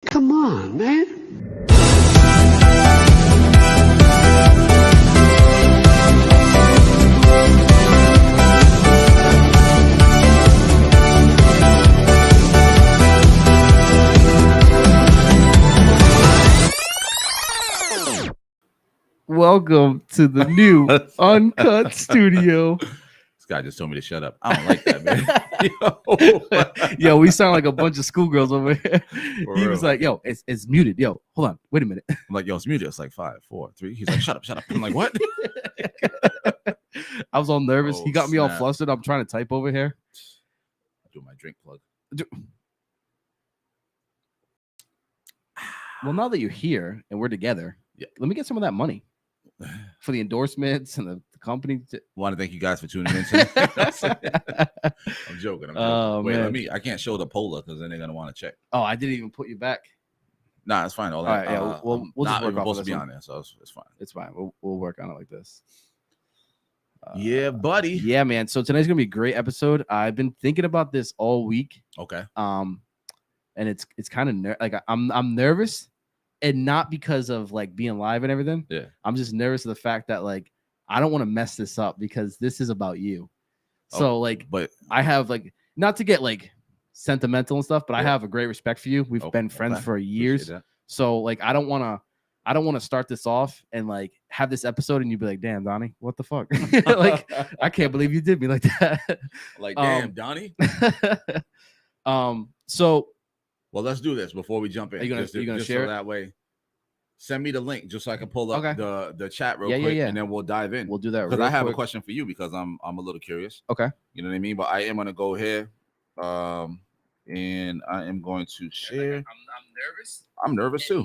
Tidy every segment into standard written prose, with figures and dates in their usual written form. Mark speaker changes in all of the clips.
Speaker 1: Come on, man.
Speaker 2: Welcome to the new Uncut Studio.
Speaker 3: This guy just told me to shut up. I don't like that, man.
Speaker 2: Yo, we sound like a bunch of schoolgirls over here.
Speaker 3: For
Speaker 2: He
Speaker 3: real.
Speaker 2: was like, yo, it's muted. Yo, hold on. Wait a minute.
Speaker 3: I'm like, yo, it's muted. It's like 5, 4, 3. He's like, shut up. I'm like, what?
Speaker 2: I was all nervous.
Speaker 3: Oh,
Speaker 2: He got me all
Speaker 3: snap.
Speaker 2: flustered. I'm trying to type over here.
Speaker 3: Do my drink plug.
Speaker 2: Well, now that you're here and we're together,
Speaker 3: Yeah.
Speaker 2: let me get some of that money for the endorsements and the company.
Speaker 3: Want to thank you guys for tuning in today. I'm joking.
Speaker 2: Oh,
Speaker 3: Wait,
Speaker 2: man.
Speaker 3: I can't show the polar because then they're gonna want to check.
Speaker 2: Oh, I didn't even put you back.
Speaker 3: Nah, it's fine. All
Speaker 2: All
Speaker 3: that.
Speaker 2: right, yeah, we'll
Speaker 3: I'm
Speaker 2: just
Speaker 3: not
Speaker 2: work
Speaker 3: even
Speaker 2: off of
Speaker 3: supposed to
Speaker 2: this
Speaker 3: be
Speaker 2: one.
Speaker 3: on there, so it's fine.
Speaker 2: It's fine. We'll work on it like this.
Speaker 3: Yeah, buddy.
Speaker 2: Yeah, man. So tonight's gonna be a great episode. I've been thinking about this all week.
Speaker 3: Okay.
Speaker 2: And it's kind of like I'm nervous, and not because of like being live and everything.
Speaker 3: Yeah.
Speaker 2: I'm just nervous of the fact that like I don't want to mess this up because this is about you. So like
Speaker 3: But
Speaker 2: I have like, not to get like sentimental and stuff, but I
Speaker 3: Yeah.
Speaker 2: have a great respect for you. We've been friends
Speaker 3: okay.
Speaker 2: for
Speaker 3: Appreciate
Speaker 2: years.
Speaker 3: that.
Speaker 2: So like I don't want to start this off and like have this episode and you be like, damn, Donnie, what the fuck? Like I can't believe you did me like that.
Speaker 3: Like, damn, Donnie.
Speaker 2: So
Speaker 3: Well, let's do this before we jump in.
Speaker 2: Are you gonna-
Speaker 3: Just
Speaker 2: you gonna
Speaker 3: just
Speaker 2: share
Speaker 3: so
Speaker 2: it?
Speaker 3: that way. Send me the link just so I can pull up
Speaker 2: Okay.
Speaker 3: the chat real
Speaker 2: Yeah, yeah,
Speaker 3: quick,
Speaker 2: yeah.
Speaker 3: and then we'll dive in.
Speaker 2: we'll do that.
Speaker 3: Because
Speaker 2: real
Speaker 3: I have a
Speaker 2: quick.
Speaker 3: question for you because I'm a little curious.
Speaker 2: Okay.
Speaker 3: You know what I mean? But I am gonna go here, and I am going to share.
Speaker 2: I'm nervous.
Speaker 3: I'm nervous too.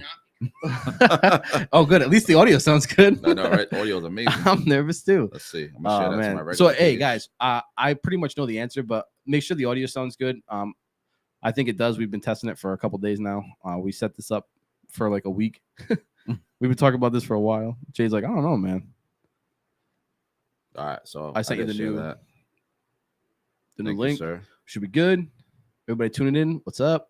Speaker 2: Oh, good. At least the audio sounds good.
Speaker 3: I know, right? Audio is amazing.
Speaker 2: I'm nervous too.
Speaker 3: Let's see. I'm gonna share that to my
Speaker 2: Man.
Speaker 3: regular
Speaker 2: So hey
Speaker 3: page.
Speaker 2: guys, I pretty much know the answer, but make sure the audio sounds good. I think it does. We've been testing it for a couple days now. We set this up for like a week. We've been talking about this for a while. Jay's like, I don't know, man.
Speaker 3: All right, so
Speaker 2: I sent you
Speaker 3: did
Speaker 2: the
Speaker 3: share
Speaker 2: new-
Speaker 3: that.
Speaker 2: The new
Speaker 3: Thank you,
Speaker 2: link
Speaker 3: sir.
Speaker 2: should be good. Everybody tuning in. What's up?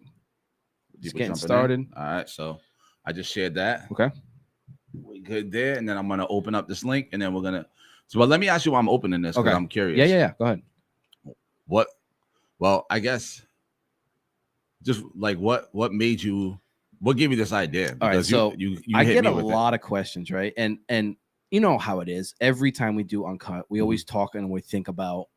Speaker 2: Just
Speaker 3: People
Speaker 2: getting
Speaker 3: jumping in.
Speaker 2: started.
Speaker 3: All right, so I just shared that.
Speaker 2: Okay.
Speaker 3: We good there, and then I'm gonna open up this link, and then we're gonna. So, but let me ask you why I'm opening this because
Speaker 2: Okay.
Speaker 3: I'm curious.
Speaker 2: Yeah. Go ahead.
Speaker 3: What? Well, I guess just like what made you? What gave you this idea?
Speaker 2: All right,
Speaker 3: Because
Speaker 2: so
Speaker 3: you
Speaker 2: I
Speaker 3: hit
Speaker 2: get
Speaker 3: me
Speaker 2: a
Speaker 3: with it.
Speaker 2: lot of questions, right? And you know how it is. Every time we do Uncut, we always talk and we think about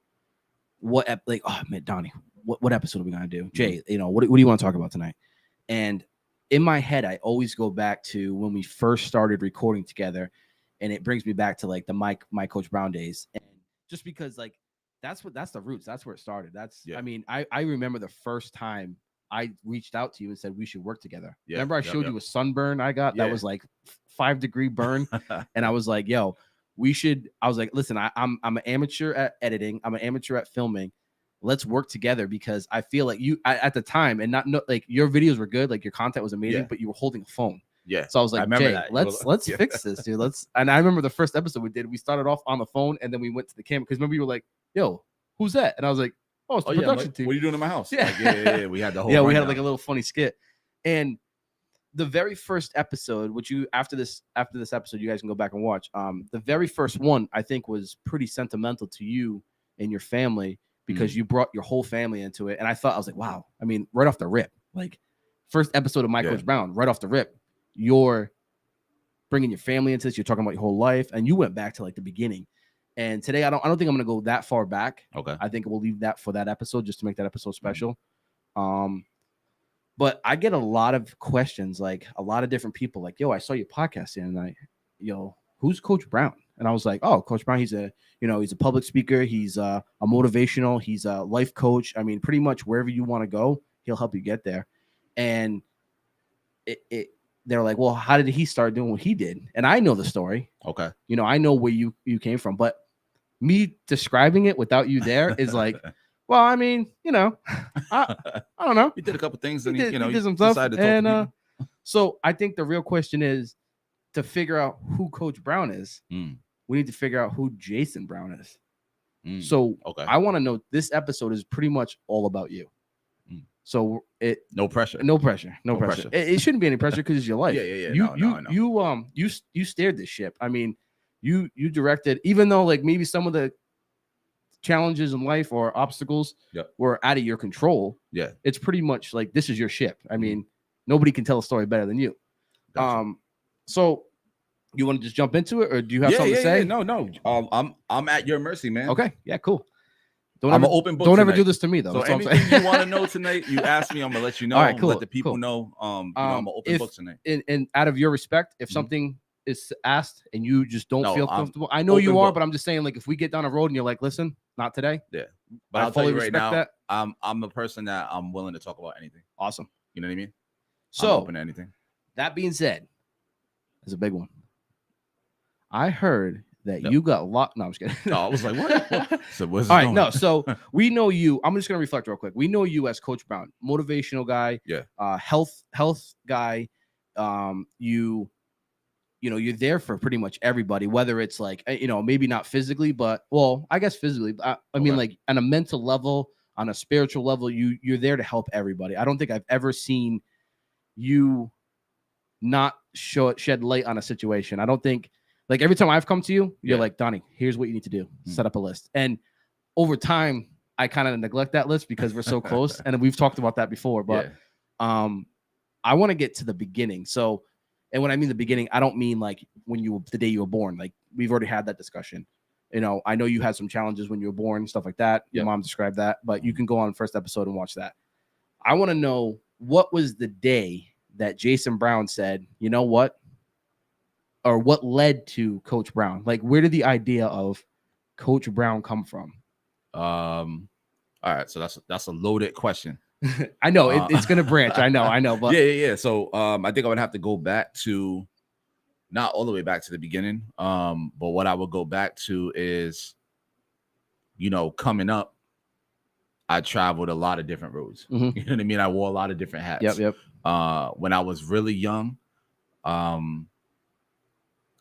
Speaker 2: like, oh man, Donnie, what episode are we gonna do? Jay, you know, what do you want to talk about tonight? And in my head, I always go back to when we first started recording together, and it brings me back to like the my Coach Brown days. And just because like that's the roots, that's where it started.
Speaker 3: Yeah.
Speaker 2: I mean, I remember the first time I reached out to you and said we should work together.
Speaker 3: Yeah,
Speaker 2: Remember I
Speaker 3: yep,
Speaker 2: showed
Speaker 3: yep.
Speaker 2: you a sunburn I got that
Speaker 3: Yeah.
Speaker 2: was like 5-degree burn, and I was like, yo, we should. I was like, listen, I'm an amateur at editing. I'm an amateur at filming. Let's work together because I feel like at the time, and not like your videos were good, like your content was amazing,
Speaker 3: Yeah.
Speaker 2: but you were holding a phone.
Speaker 3: Yeah.
Speaker 2: So I was like,
Speaker 3: remember
Speaker 2: Jay,
Speaker 3: that.
Speaker 2: let's
Speaker 3: Yeah.
Speaker 2: fix this, dude. And I remember the first episode we did, we started off on the phone and then we went to the camera because remember you were like, yo, who's that? And I was like, oh, it's the
Speaker 3: Oh yeah. I'm
Speaker 2: production
Speaker 3: like,
Speaker 2: team.
Speaker 3: what are you doing in my house?
Speaker 2: Yeah.
Speaker 3: Like, yeah. We had the whole.
Speaker 2: Yeah, we had
Speaker 3: rundown.
Speaker 2: like a little funny skit. And the very first episode, which you after this episode, you guys can go back and watch. The very first one I think was pretty sentimental to you and your family because you brought your whole family into it. And I was like, wow. I mean, right off the rip, like first episode of My
Speaker 3: Yeah.
Speaker 2: Coach Brown, right off the rip, you're bringing your family into this. You're talking about your whole life, and you went back to like the beginning. And today, I don't think I'm gonna go that far back.
Speaker 3: Okay.
Speaker 2: I think we'll leave that for that episode just to make that episode special. But I get a lot of questions, like a lot of different people, like, yo, I saw your podcast the other night. Yo, who's Coach Brown? And I was like, oh, Coach Brown, he's a public speaker. He's a motivational. He's a life coach. I mean, pretty much wherever you want to go, he'll help you get there. And they're like, well, how did he start doing what he did? And I know the story.
Speaker 3: Okay.
Speaker 2: You know, I know where you came from, but me describing it without you there is like, well, I mean, you know, I don't know.
Speaker 3: He did a couple things, and
Speaker 2: He
Speaker 3: he
Speaker 2: did some stuff.
Speaker 3: decided to talk
Speaker 2: And
Speaker 3: to people.
Speaker 2: so I think the real question is to figure out who Coach Brown is.
Speaker 3: Mm.
Speaker 2: We need to figure out who Jason Brown is.
Speaker 3: Mm.
Speaker 2: So
Speaker 3: Okay.
Speaker 2: I want to know, this episode is pretty much all about you.
Speaker 3: Mm.
Speaker 2: So
Speaker 3: no pressure.
Speaker 2: No pressure.
Speaker 3: pressure.
Speaker 2: It shouldn't be any pressure because it's your life.
Speaker 3: Yeah.
Speaker 2: You steered this ship. I mean, you directed, even though like maybe some of the challenges in life or obstacles were out of your control.
Speaker 3: Yeah.
Speaker 2: It's pretty much like this is your ship. I mean, nobody can tell a story better than you.
Speaker 3: Gotcha.
Speaker 2: So you want to just jump into it, or do you have something to say?
Speaker 3: No. I'm at your mercy, man.
Speaker 2: Okay. Yeah, cool.
Speaker 3: I'm an open book.
Speaker 2: Don't
Speaker 3: tonight.
Speaker 2: ever do this to me, though.
Speaker 3: So
Speaker 2: that's
Speaker 3: anything you want to know tonight, you ask me. I'm gonna let you know.
Speaker 2: All right, cool.
Speaker 3: Let the people know. I'm an open book tonight.
Speaker 2: And out of your respect, if something is asked and you just don't feel comfortable, I know you are, but I'm just saying, like, if we get down a road and you're like, listen, not today.
Speaker 3: Yeah. But I'll fully respect that. I'm a person that I'm willing to talk about anything.
Speaker 2: Awesome.
Speaker 3: You know what I mean?
Speaker 2: So
Speaker 3: I'm open to anything.
Speaker 2: That being said, there's a big one. I heard that you got locked. No, I'm just kidding.
Speaker 3: No, I was like, what? So what's
Speaker 2: all right, no. So we know you. I'm just gonna reflect real quick. We know you as Coach Brown, motivational guy, health guy. You're there for pretty much everybody, whether it's like maybe not physically, but I guess physically. I mean, like on a mental level, on a spiritual level, you're there to help everybody. I don't think I've ever seen you not shed light on a situation. I don't think. Like every time I've come to you, you're like, Donnie, here's what you need to do. Set up a list. And over time, I kind of neglect that list because we're so close. And we've talked about that before. But I want to get to the beginning. So, and when I mean the beginning, I don't mean like the day you were born. Like we've already had that discussion. I know you had some challenges when you were born, stuff like that. Your mom described that. But you can go on the first episode and watch that. I want to know, what was the day that Jason Brown said, you know what? Or what led to Coach Brown? Like, where did the idea of Coach Brown come from?
Speaker 3: All right, so that's a loaded question.
Speaker 2: I know it's gonna branch. I know, but
Speaker 3: yeah. So I think I would have to go back to, not all the way back to the beginning. But what I would go back to is, coming up, I traveled a lot of different roads.
Speaker 2: Mm-hmm.
Speaker 3: You know what I mean? I wore a lot of different hats.
Speaker 2: Yep.
Speaker 3: When I was really young,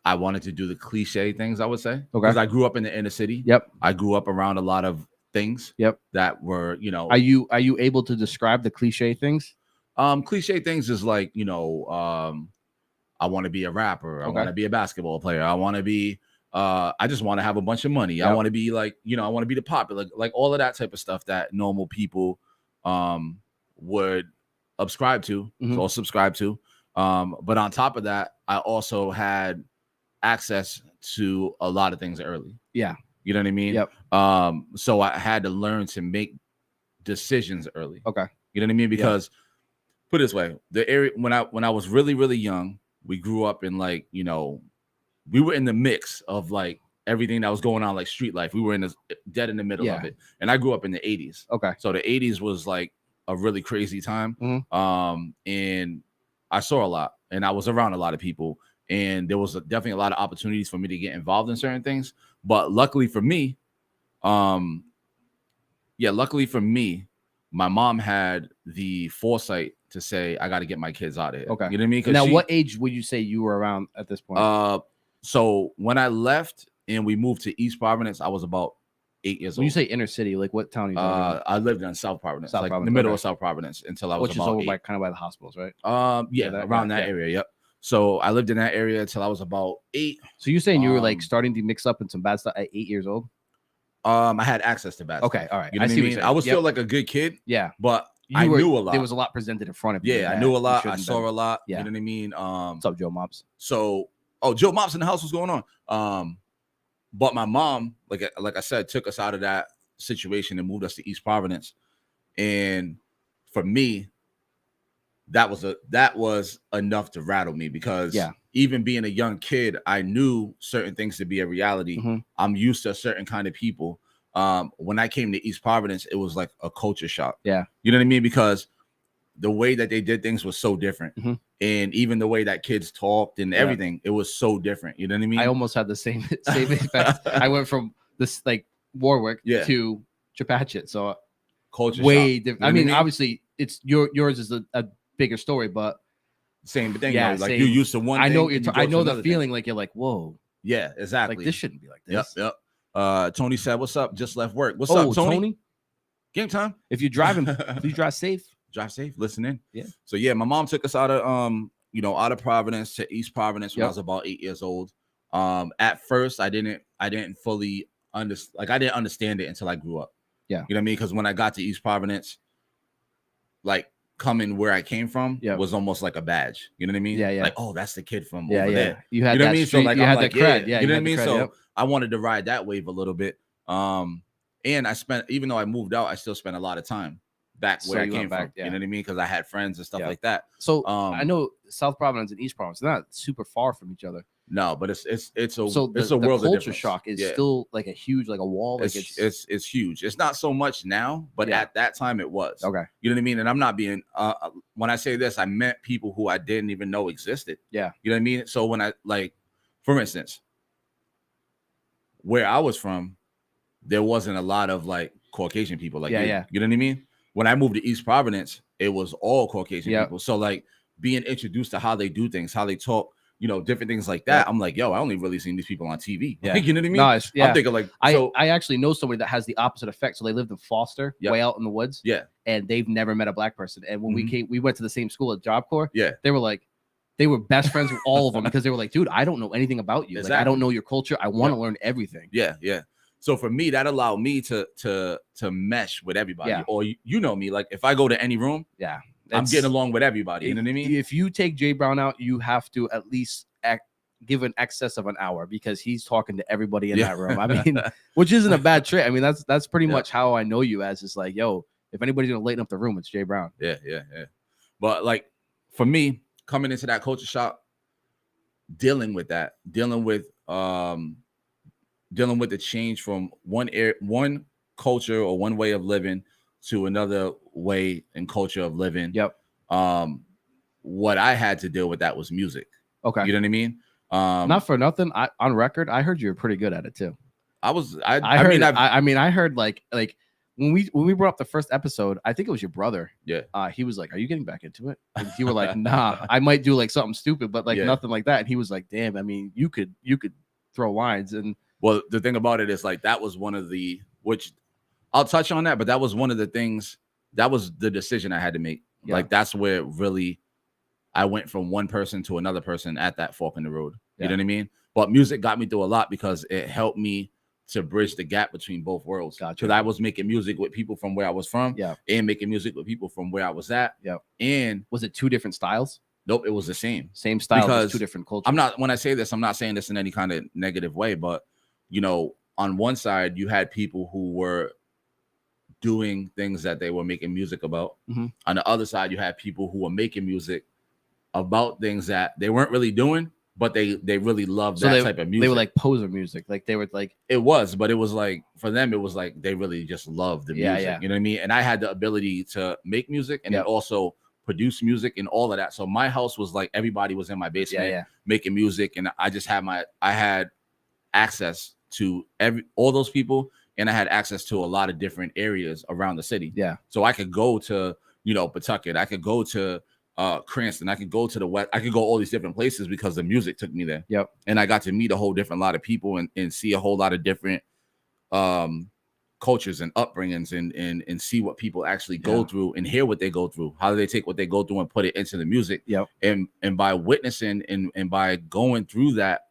Speaker 3: I wanted to do the cliche things, I would say, because I grew up in the inner city.
Speaker 2: Yep.
Speaker 3: I grew up around a lot of things.
Speaker 2: Yep.
Speaker 3: That were,
Speaker 2: Are you able to describe the cliche things?
Speaker 3: Cliche things is like, I want to be a rapper. I want to be a basketball player. I want to be, I just want to have a bunch of money. Yep. I want to be like, I want to be the popular, like all of that type of stuff that normal people would subscribe to or subscribe to. But on top of that, I also had access to a lot of things early.
Speaker 2: Yeah.
Speaker 3: You know what I mean?
Speaker 2: Yep.
Speaker 3: So I had to learn to make decisions early.
Speaker 2: Okay.
Speaker 3: You know what I mean? Because put it this way, the area when I was really, really young, we grew up in like, we were in the mix of like everything that was going on, like street life. We were dead in the middle of it. And I grew up in the 80s.
Speaker 2: Okay.
Speaker 3: So the 80s was like a really crazy time. Mm-hmm. And I saw a lot and I was around a lot of people. And there was definitely a lot of opportunities for me to get involved in certain things. But luckily for me, my mom had the foresight to say, I got to get my kids out of here.
Speaker 2: Okay.
Speaker 3: You know what I mean?
Speaker 2: Now, what age would you say you were around at this point?
Speaker 3: So when I left and we moved to East Providence, I was about 8 years old.
Speaker 2: When you say inner city, like what town are you talking about?
Speaker 3: I lived in South Providence, in the middle of South Providence until I was about 8. Which is over
Speaker 2: kind of by the hospitals, right?
Speaker 3: Around that area, yep. So I lived in that area until I was about 8.
Speaker 2: So you're saying you were like starting to mix up in some bad stuff at 8 years old?
Speaker 3: I had access to bad stuff.
Speaker 2: Okay, all right.
Speaker 3: You know what I mean? I was still like a good kid.
Speaker 2: Yeah.
Speaker 3: But I knew a lot.
Speaker 2: There was a lot presented in front of you.
Speaker 3: Yeah, I knew a lot. I saw a lot.
Speaker 2: Yeah.
Speaker 3: You know what I mean?
Speaker 2: What's up, Joe Mops?
Speaker 3: So, Joe Mops in the house, what's going on? But my mom, like I said, took us out of that situation and moved us to East Providence. And for me, that was enough to rattle me because even being a young kid, I knew certain things to be a reality. Mm-hmm. I'm used to a certain kind of people. When I came to East Providence, it was like a culture shock.
Speaker 2: Yeah.
Speaker 3: You know what I mean? Because the way that they did things was so different. Mm-hmm. And even the way that kids talked and everything, it was so different. You know what I mean?
Speaker 2: I almost had the same effect. I went from this like Warwick to Chepachet. So
Speaker 3: culture
Speaker 2: way
Speaker 3: shock.
Speaker 2: different. I mean, obviously it's yours is a bigger story, but
Speaker 3: same thing. Like you're used to one. I know.
Speaker 2: I know the feeling. Like you're like, whoa.
Speaker 3: Yeah, exactly.
Speaker 2: Like this shouldn't be like this.
Speaker 3: Yep. Tony said, "What's up? Just left work. What's up, Tony? Game time.
Speaker 2: If you're driving, please drive safe.
Speaker 3: drive safe, listen in.
Speaker 2: Yeah.
Speaker 3: So yeah, my mom took us out of out of Providence to East Providence when I
Speaker 2: Yep.
Speaker 3: was about 8 years old. At first I didn't fully understand, I didn't understand it until I grew up.
Speaker 2: Yeah.
Speaker 3: You know what I mean? Because when I got to East Providence, like coming where I came from was almost like a badge. You know what I mean?
Speaker 2: Yeah, yeah.
Speaker 3: Like, oh, that's the kid from over there.
Speaker 2: You had
Speaker 3: you know
Speaker 2: that
Speaker 3: what I mean?
Speaker 2: street,
Speaker 3: So like
Speaker 2: you
Speaker 3: I'm
Speaker 2: had
Speaker 3: like,
Speaker 2: the cred.
Speaker 3: yeah,
Speaker 2: Yeah,
Speaker 3: you know what I
Speaker 2: had the
Speaker 3: mean?
Speaker 2: cred,
Speaker 3: So
Speaker 2: yep.
Speaker 3: I wanted to ride that wave a little bit. And I spent, even though I moved out, I still spent a lot of time back where I came from.
Speaker 2: Yeah.
Speaker 3: You know what I mean? Because I had friends and stuff
Speaker 2: Yeah.
Speaker 3: like that.
Speaker 2: So I know South Providence and East Providence, they're not super far from each other.
Speaker 3: No, but it's a
Speaker 2: world of culture shock is still like a huge, like a wall. Like
Speaker 3: it's huge. It's not so much now, but at that time it was.
Speaker 2: Okay.
Speaker 3: You know what I mean? And I'm not being when I say this, I meant people who I didn't even know existed.
Speaker 2: Yeah.
Speaker 3: You know what I mean? So when I, like, for instance, where I was from, there wasn't a lot of like Caucasian people like you. You know what I mean? When I moved to East Providence, it was all Caucasian people. So like being introduced to how they do things, how they talk, you know, different things like that. I'm like, yo, I only really seen these people on TV.
Speaker 2: Yeah.
Speaker 3: You know what I mean?
Speaker 2: Nice. Yeah.
Speaker 3: I'm thinking like,
Speaker 2: I actually know somebody that has the opposite effect. So they lived in Foster, way out in the woods.
Speaker 3: Yeah.
Speaker 2: And they've never met a black person. And when we went to the same school at Job Corps.
Speaker 3: Yeah.
Speaker 2: They were like, they were best friends with all of them because they were like, dude, I don't know anything about you. Like, I don't know your culture. I want to learn everything.
Speaker 3: Yeah. Yeah. So for me, that allowed me to mesh with everybody.
Speaker 2: Yeah.
Speaker 3: Or you know me, like if I go to any room, I'm getting along with everybody. You know what I mean?
Speaker 2: If you take Jay Brown out, you have to at least give an excess of an hour because he's talking to everybody in that room. I mean, which isn't a bad trait. I mean, that's pretty much how I know you as. It's like, yo, if anybody's gonna lighten up the room, it's Jay Brown.
Speaker 3: Yeah. But like for me, coming into that culture shock, dealing with the change from one culture or one way of living to another way and culture of living. What I had to deal with that was music.
Speaker 2: Okay.
Speaker 3: You know what I mean?
Speaker 2: Not for nothing. On record, I heard you were pretty good at it too.
Speaker 3: I
Speaker 2: heard like when we brought up the first episode, I think it was your brother.
Speaker 3: Yeah.
Speaker 2: He was like, "Are you getting back into it?" And you were like, "Nah, I might do like something stupid, but like nothing like that." And he was like, "Damn, I mean, you could throw lines." And
Speaker 3: well, the thing about it is like that was one of the, which I'll touch on that, but that was one of the things, that was the decision I had to make. Yeah. Like that's where really I went from one person to another person at that fork in the road. You know what I mean? But music got me through a lot because it helped me to bridge the gap between both worlds. Because I was making music with people from where I was from, and making music with people from where I was at. Yeah. And
Speaker 2: was it two different styles?
Speaker 3: Nope, it was the same
Speaker 2: style, because two different cultures.
Speaker 3: When I say this, I'm not saying this in any kind of negative way, but you know, on one side you had people who were doing things that they were making music about. On the other side, you had people who were making music about things that they weren't really doing, but they really loved that type of music.
Speaker 2: They were like poser music. Like they were like,
Speaker 3: it was, but it was like, for them, it was like they really just loved the music. Yeah. You know what I mean? And I had the ability to make music and then also produce music and all of that. So my house was like, everybody was in my basement making music. And I just had I had access to all those people. And I had access to a lot of different areas around the city. Yeah. So I could go to, Pawtucket. I could go to Cranston. I could go to the West. I could go all these different places because the music took me there.
Speaker 2: Yep.
Speaker 3: And I got to meet a whole different lot of people and see a whole lot of different cultures and upbringings and see what people actually go through and hear what they go through. How do they take what they go through and put it into the music?
Speaker 2: Yep.
Speaker 3: And by witnessing and by going through that,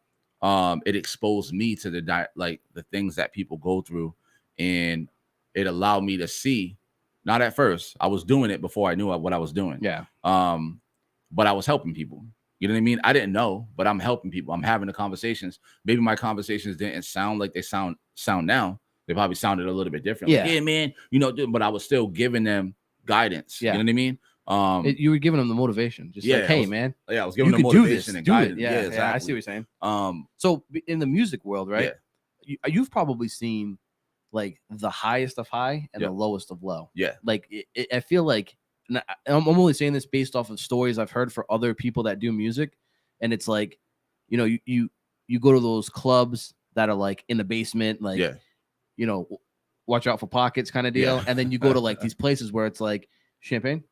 Speaker 3: it exposed me to the things that people go through, and it allowed me to see. Not at first, I was doing it before I knew what I was doing.
Speaker 2: Yeah.
Speaker 3: But I was helping people. You know what I mean? I didn't know, but I'm helping people. I'm having the conversations. Maybe my conversations didn't sound like they sound now. They probably sounded a little bit different.
Speaker 2: Yeah,
Speaker 3: like, yeah, man. But I was still giving them guidance. Yeah. You know what I mean?
Speaker 2: You were giving them the motivation. Just like, hey, man.
Speaker 3: Yeah, I was giving them motivation and guidance.
Speaker 2: Yeah, exactly. I see what you're saying. So in the music world, right? Yeah. You've probably seen like the highest of high and the lowest of low.
Speaker 3: Yeah.
Speaker 2: Like I feel like, and I'm only saying this based off of stories I've heard for other people that do music. And it's like, you go to those clubs that are like in the basement, like, watch out for pockets kind of deal. Yeah. And then you go to like these places where it's like champagne.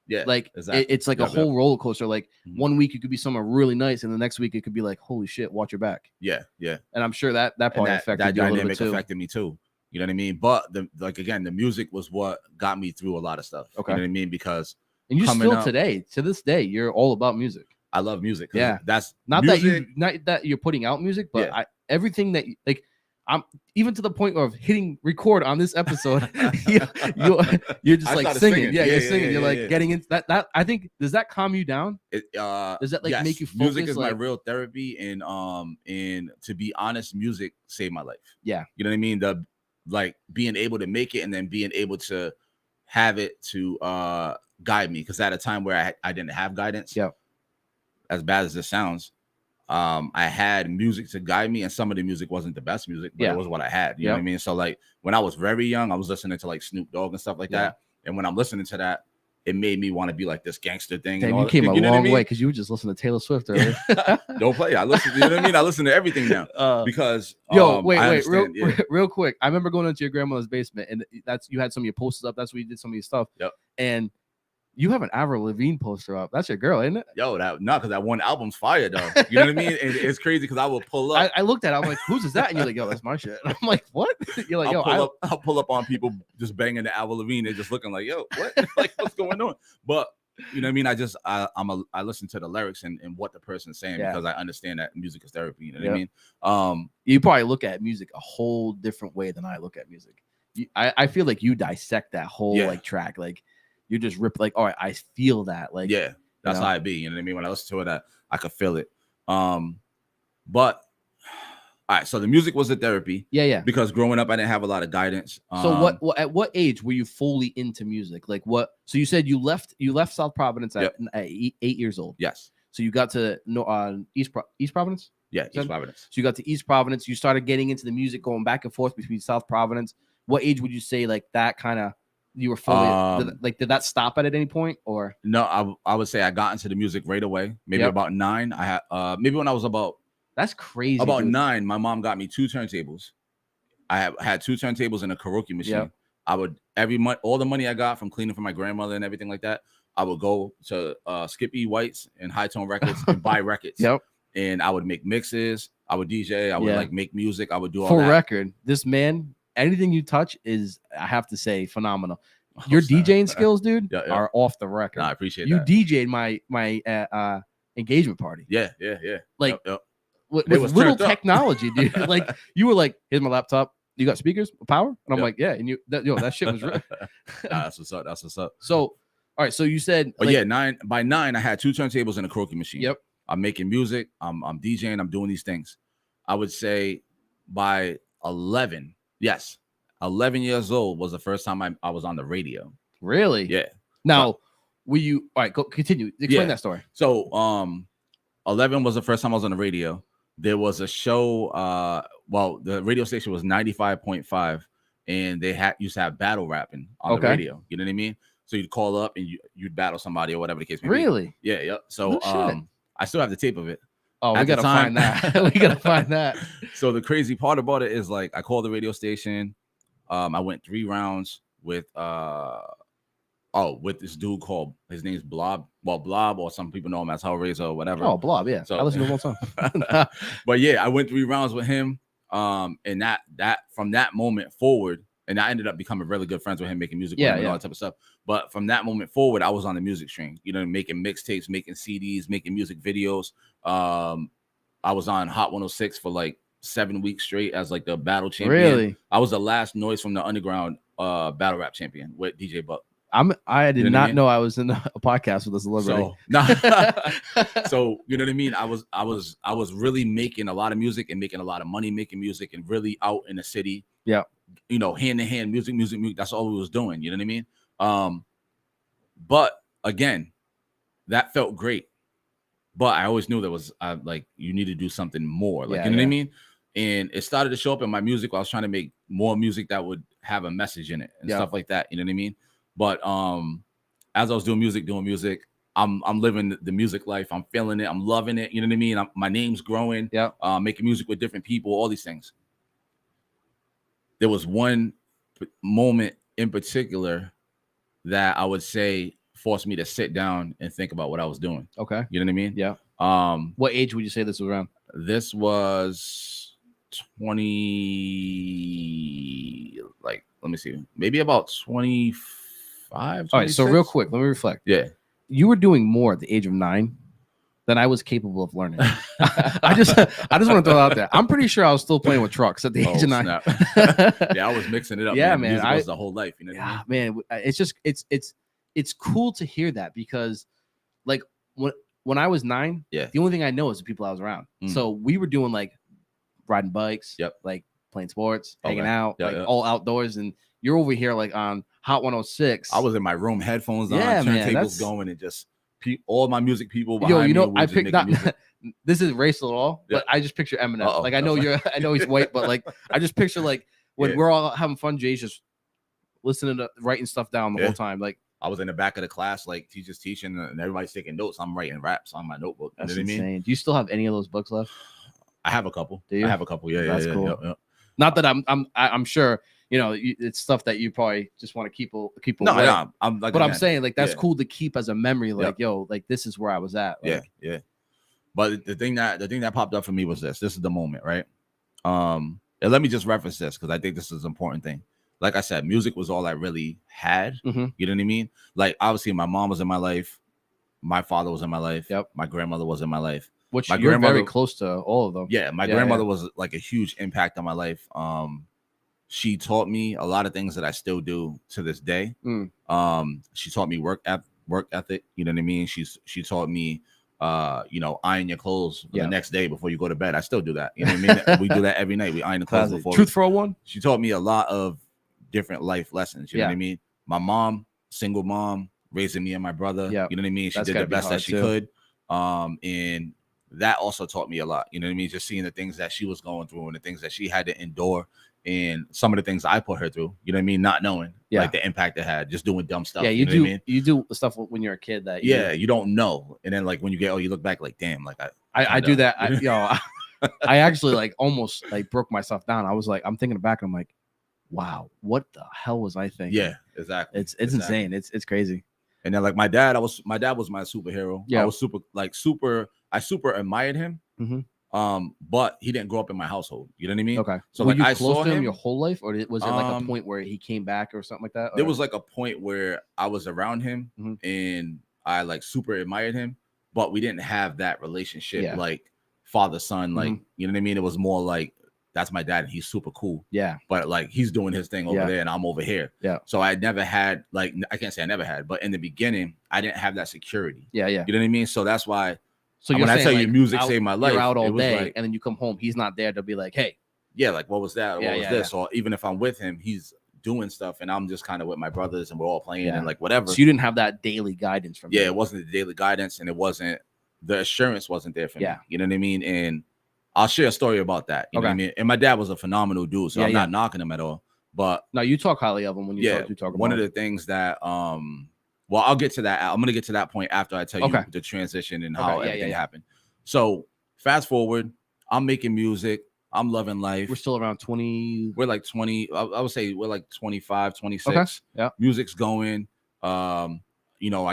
Speaker 3: Yeah.
Speaker 2: Like exactly. It's like a whole roller coaster. Like one week it could be somewhere really nice, and the next week it could be like, holy shit, watch your back.
Speaker 3: Yeah. Yeah.
Speaker 2: And I'm sure that probably affected you a little bit too.
Speaker 3: Affected me too. You know what I mean? But the music was what got me through a lot of stuff. Okay. You know what I mean? Because
Speaker 2: And you
Speaker 3: coming
Speaker 2: still
Speaker 3: up.
Speaker 2: today, to this day, you're all about music.
Speaker 3: I love music.
Speaker 2: Yeah.
Speaker 3: That's
Speaker 2: Not
Speaker 3: music.
Speaker 2: that you're putting out music, but
Speaker 3: Yeah.
Speaker 2: everything that like I'm even to the point of hitting record on this episode, you're just
Speaker 3: I
Speaker 2: like
Speaker 3: started
Speaker 2: singing. Yeah, you're
Speaker 3: yeah,
Speaker 2: singing.
Speaker 3: yeah,
Speaker 2: You're
Speaker 3: yeah,
Speaker 2: like
Speaker 3: yeah.
Speaker 2: getting into that. I think, does that calm you down?
Speaker 3: Does
Speaker 2: that, like,
Speaker 3: yes,
Speaker 2: make you
Speaker 3: music
Speaker 2: focus,
Speaker 3: is my
Speaker 2: like-
Speaker 3: real therapy, and to be honest, music saved my life.
Speaker 2: Yeah.
Speaker 3: You know what I mean? The like being able to make it and then being able to have it to guide me, because at a time where I didn't have guidance,
Speaker 2: Yeah.
Speaker 3: as bad as this sounds, I had music to guide me, and some of the music wasn't the best music, but
Speaker 2: Yeah.
Speaker 3: it was what I had. You know what I mean? So like when I was very young, I was listening to like Snoop Dogg and stuff like
Speaker 2: Yeah.
Speaker 3: that. And when I'm listening to that, it made me want to be like this gangster thing.
Speaker 2: Damn,
Speaker 3: and all
Speaker 2: you came
Speaker 3: that.
Speaker 2: a
Speaker 3: You know what I
Speaker 2: long
Speaker 3: mean?
Speaker 2: way because you were just listening to Taylor Swift earlier.
Speaker 3: Don't play. I listen. You know what I mean? I listen to everything now because
Speaker 2: wait,
Speaker 3: yeah.
Speaker 2: real quick. I remember going into your grandmother's basement, and you had some of your posters up. That's where you did some of your stuff.
Speaker 3: Yep.
Speaker 2: And you have an Avril Lavigne poster up. That's your girl, isn't it?
Speaker 3: Yo, because that one album's fire though. You know what I mean? And it's crazy because I will pull up.
Speaker 2: I looked at it. I'm like, whose is that? And you're like, yo, that's my shit. And I'm like, what? You're like,
Speaker 3: I'll pull up on people just banging the Avril Lavigne and just looking like, yo, what? Like, what's going on? But you know what I mean? I listen to the lyrics and what the person's saying because I understand that music is therapy. You know what I mean?
Speaker 2: You probably look at music a whole different way than I look at music. I feel like you dissect that whole like track. Like you just rip like, all right, I feel that. Like,
Speaker 3: yeah, that's how I be. You know what I mean? When I listen to it, I could feel it. But all right, so the music was a therapy.
Speaker 2: Yeah.
Speaker 3: Because growing up, I didn't have a lot of guidance.
Speaker 2: So at what age were you fully into music? Like what? So you said you left South Providence at 8 years old.
Speaker 3: Yes.
Speaker 2: So you got to East Providence.
Speaker 3: Yeah, East Providence.
Speaker 2: So you got to East Providence. You started getting into the music, going back and forth between South Providence. What age would you say like that kind of you were fully did that stop at any point or?
Speaker 3: No, I would say I got into the music right away. Maybe about 9. I had maybe when I was about.
Speaker 2: That's crazy.
Speaker 3: About 9, my mom got me 2 turntables. I had 2 turntables and a karaoke machine.
Speaker 2: Yep.
Speaker 3: I would every month, all the money I got from cleaning for my grandmother and everything like that, I would go to Skippy White's and High Tone Records and buy records.
Speaker 2: Yep.
Speaker 3: And I would make mixes. I would DJ. I would like make music. I would do all
Speaker 2: for
Speaker 3: that.
Speaker 2: record. This man, anything you touch is, I have to say, phenomenal. Your DJing skills, dude, are off the record.
Speaker 3: I appreciate
Speaker 2: you
Speaker 3: that.
Speaker 2: DJ'd my engagement party.
Speaker 3: Yeah.
Speaker 2: Like with little technology, dude. Like you were like, here's my laptop. You got speakers, power? And I'm like, yeah. And that shit was real.
Speaker 3: That's what's up.
Speaker 2: So, all right. So you said,
Speaker 3: but by 9, I had 2 turntables and a karaoke machine.
Speaker 2: Yep.
Speaker 3: I'm making music. I'm DJing. I'm doing these things. I would say by 11 years old was the first time I was on the radio.
Speaker 2: Really?
Speaker 3: Yeah.
Speaker 2: Now, were you all right? Go continue. Explain that story.
Speaker 3: So, 11 was the first time I was on the radio. There was a show. The radio station was 95.5, and they used to have battle rapping on the radio. You know what I mean? So you'd call up and you'd battle somebody or whatever the case may be.
Speaker 2: Really?
Speaker 3: Yeah. Yep. So, I still have the tape of it.
Speaker 2: Oh, we gotta find that. We gotta find that.
Speaker 3: So the crazy part about it is like I called the radio station. I went 3 rounds with this dude called, his name's Blob. Well, Blob, or some people know him as Hellraiser or whatever.
Speaker 2: Oh, Blob, yeah. So I listen to him all the time.
Speaker 3: But yeah, I went 3 rounds with him. And that from that moment forward, and I ended up becoming really good friends with him, making music with him and all that type of stuff. But from that moment forward, I was on the music stream, you know, making mixtapes, making CDs, making music videos. I was on Hot 106 for like 7 weeks straight as like the battle champion.
Speaker 2: Really?
Speaker 3: I was the last Noise from the Underground battle rap champion with DJ Buck.
Speaker 2: I did not know I was in a podcast with a celebrity.
Speaker 3: So you know what I mean? I was really making a lot of music and making a lot of money making music and really out in the city.
Speaker 2: Yeah.
Speaker 3: You know, hand in hand, music. That's all we was doing. You know what I mean? But again, that felt great. But I always knew there was like you need to do something more. Like you know what I mean? And it started to show up in my music. I was trying to make more music that would have a message in it and stuff like that. You know what I mean? But as I was doing music, I'm living the music life. I'm feeling it. I'm loving it. You know what I mean? My name's growing.
Speaker 2: Yeah.
Speaker 3: Making music with different people, all these things. There was one moment in particular that I would say forced me to sit down and think about what I was doing.
Speaker 2: Okay.
Speaker 3: You know what I mean?
Speaker 2: Yeah. What age would you say this was around?
Speaker 3: This was 20, like, let me see, maybe about 24 25.
Speaker 2: All right, so real
Speaker 3: 26?
Speaker 2: quick, let me reflect.
Speaker 3: Yeah.
Speaker 2: You were doing more at the age of 9 than I was capable of learning. I just want to throw it out there. I'm pretty sure I was still playing with trucks at the age of 9.
Speaker 3: Snap. Yeah, I was mixing it up.
Speaker 2: Yeah,
Speaker 3: man.
Speaker 2: man,
Speaker 3: Music was the whole life. You know what I mean?
Speaker 2: Man, it's just it's cool to hear that because like when I was 9,
Speaker 3: Yeah.
Speaker 2: the only thing I know is the people I was around. So we were doing like riding bikes,
Speaker 3: Yep.
Speaker 2: like playing sports, hanging
Speaker 3: Okay.
Speaker 2: out,
Speaker 3: Yeah,
Speaker 2: like
Speaker 3: yeah.
Speaker 2: all outdoors, and you're over here like on Hot 106.
Speaker 3: I was in my room, headphones on,
Speaker 2: Yeah, man,
Speaker 3: turntables going, and just all my music people behind
Speaker 2: Yo, you
Speaker 3: me.
Speaker 2: know,
Speaker 3: were
Speaker 2: I
Speaker 3: just
Speaker 2: picked
Speaker 3: making
Speaker 2: not
Speaker 3: music.
Speaker 2: this is racial at all, but I just picture Eminem.
Speaker 3: Uh-oh.
Speaker 2: Like I know I know he's white, but like I just picture like when we're all having fun, Jay's just listening to writing stuff down the whole time. Like
Speaker 3: I was in the back of the class, like teachers teaching, and everybody's taking notes. I'm writing raps on my notebook.
Speaker 2: That's
Speaker 3: you know what
Speaker 2: insane.
Speaker 3: I mean?
Speaker 2: Do you still have any of those books left?
Speaker 3: I have a couple.
Speaker 2: Do you?
Speaker 3: I have a couple. Yeah,
Speaker 2: That's
Speaker 3: yeah,
Speaker 2: cool.
Speaker 3: Yeah.
Speaker 2: Not that I'm sure. You know, it's stuff that you probably just want to keep
Speaker 3: No,
Speaker 2: away.
Speaker 3: no, I'm like,
Speaker 2: but I'm saying like that's
Speaker 3: yeah.
Speaker 2: cool to keep as a memory. Like, yo, like this is where I was at. Like,
Speaker 3: yeah. But the thing that popped up for me was this. This is the moment, right? And let me just reference this because I think this is an important thing. Like I said, music was all I really had.
Speaker 2: Mm-hmm.
Speaker 3: You know what I mean? Like obviously, my mom was in my life, my father was in my life,
Speaker 2: Yep.
Speaker 3: My grandmother was in my life.
Speaker 2: Which
Speaker 3: my
Speaker 2: you're
Speaker 3: grandmother,
Speaker 2: very close to all of them.
Speaker 3: Yeah, my grandmother was like a huge impact on my life. She taught me a lot of things that I still do to this day. She taught me work ethic. You know what I mean? She taught me, iron your clothes for the next day before you go to bed. I still do that. You know what I mean? We do that every night. We iron the clothes before.
Speaker 2: Truth for one.
Speaker 3: She taught me a lot of different life lessons. You know what I mean? My mom, single mom, raising me and my brother.
Speaker 2: Yeah.
Speaker 3: You know what I mean? She did the best that she could. And that also taught me a lot. You know what I mean? Just seeing the things that she was going through and the things that she had to endure and some of the things I put her through, you know what I mean? Not knowing like the impact it had, just doing dumb stuff.
Speaker 2: Yeah,
Speaker 3: you know what I mean?
Speaker 2: You do stuff when you're a kid that
Speaker 3: you don't know. And then like when you you look back like, damn, like
Speaker 2: I do that. I actually like almost like broke myself down. I was like, I'm thinking back, I'm like, wow, what the hell was I thinking?
Speaker 3: Yeah, exactly.
Speaker 2: It's insane. It's crazy.
Speaker 3: And then like my dad was my superhero.
Speaker 2: Yeah.
Speaker 3: I super admired him.
Speaker 2: Mm-hmm.
Speaker 3: But he didn't grow up in my household. You know what I mean?
Speaker 2: Okay.
Speaker 3: So
Speaker 2: were
Speaker 3: like
Speaker 2: you
Speaker 3: I
Speaker 2: close
Speaker 3: saw
Speaker 2: to him
Speaker 3: him
Speaker 2: your whole life, or was it like a point where he came back or something like that?
Speaker 3: There was like a point where I was around him and I like super admired him, but we didn't have that relationship like father son. Like you know what I mean? It was more like that's my dad and he's super cool.
Speaker 2: Yeah.
Speaker 3: But like he's doing his thing over there and I'm over here.
Speaker 2: Yeah.
Speaker 3: So I never had I can't say I never had, but in the beginning I didn't have that security.
Speaker 2: Yeah.
Speaker 3: You know what I mean? So that's why.
Speaker 2: So
Speaker 3: when I tell you music
Speaker 2: out,
Speaker 3: saved my life,
Speaker 2: you're out all day
Speaker 3: like,
Speaker 2: and then you come home, he's not there to be like, hey.
Speaker 3: Yeah, like what was that? Or what was this?
Speaker 2: Yeah.
Speaker 3: Or even if I'm with him, he's doing stuff and I'm just kind of with my brothers and we're all playing and like whatever.
Speaker 2: So you didn't have that daily guidance from him.
Speaker 3: It wasn't the daily guidance and it wasn't the assurance wasn't there for me. You know what I mean? And I'll share a story about that. You know what I mean? And my dad was a phenomenal dude, so I'm not knocking him at all. But
Speaker 2: no, you talk highly of him when you talk about
Speaker 3: one of the things that well, I'll get to that. I'm gonna get to that point after I tell you the transition and how everything happened. So fast forward, I'm making music. I'm loving life.
Speaker 2: We're still around 20.
Speaker 3: We're like 20. I would say we're like 25, 26.
Speaker 2: Okay. Yeah.
Speaker 3: Music's going. I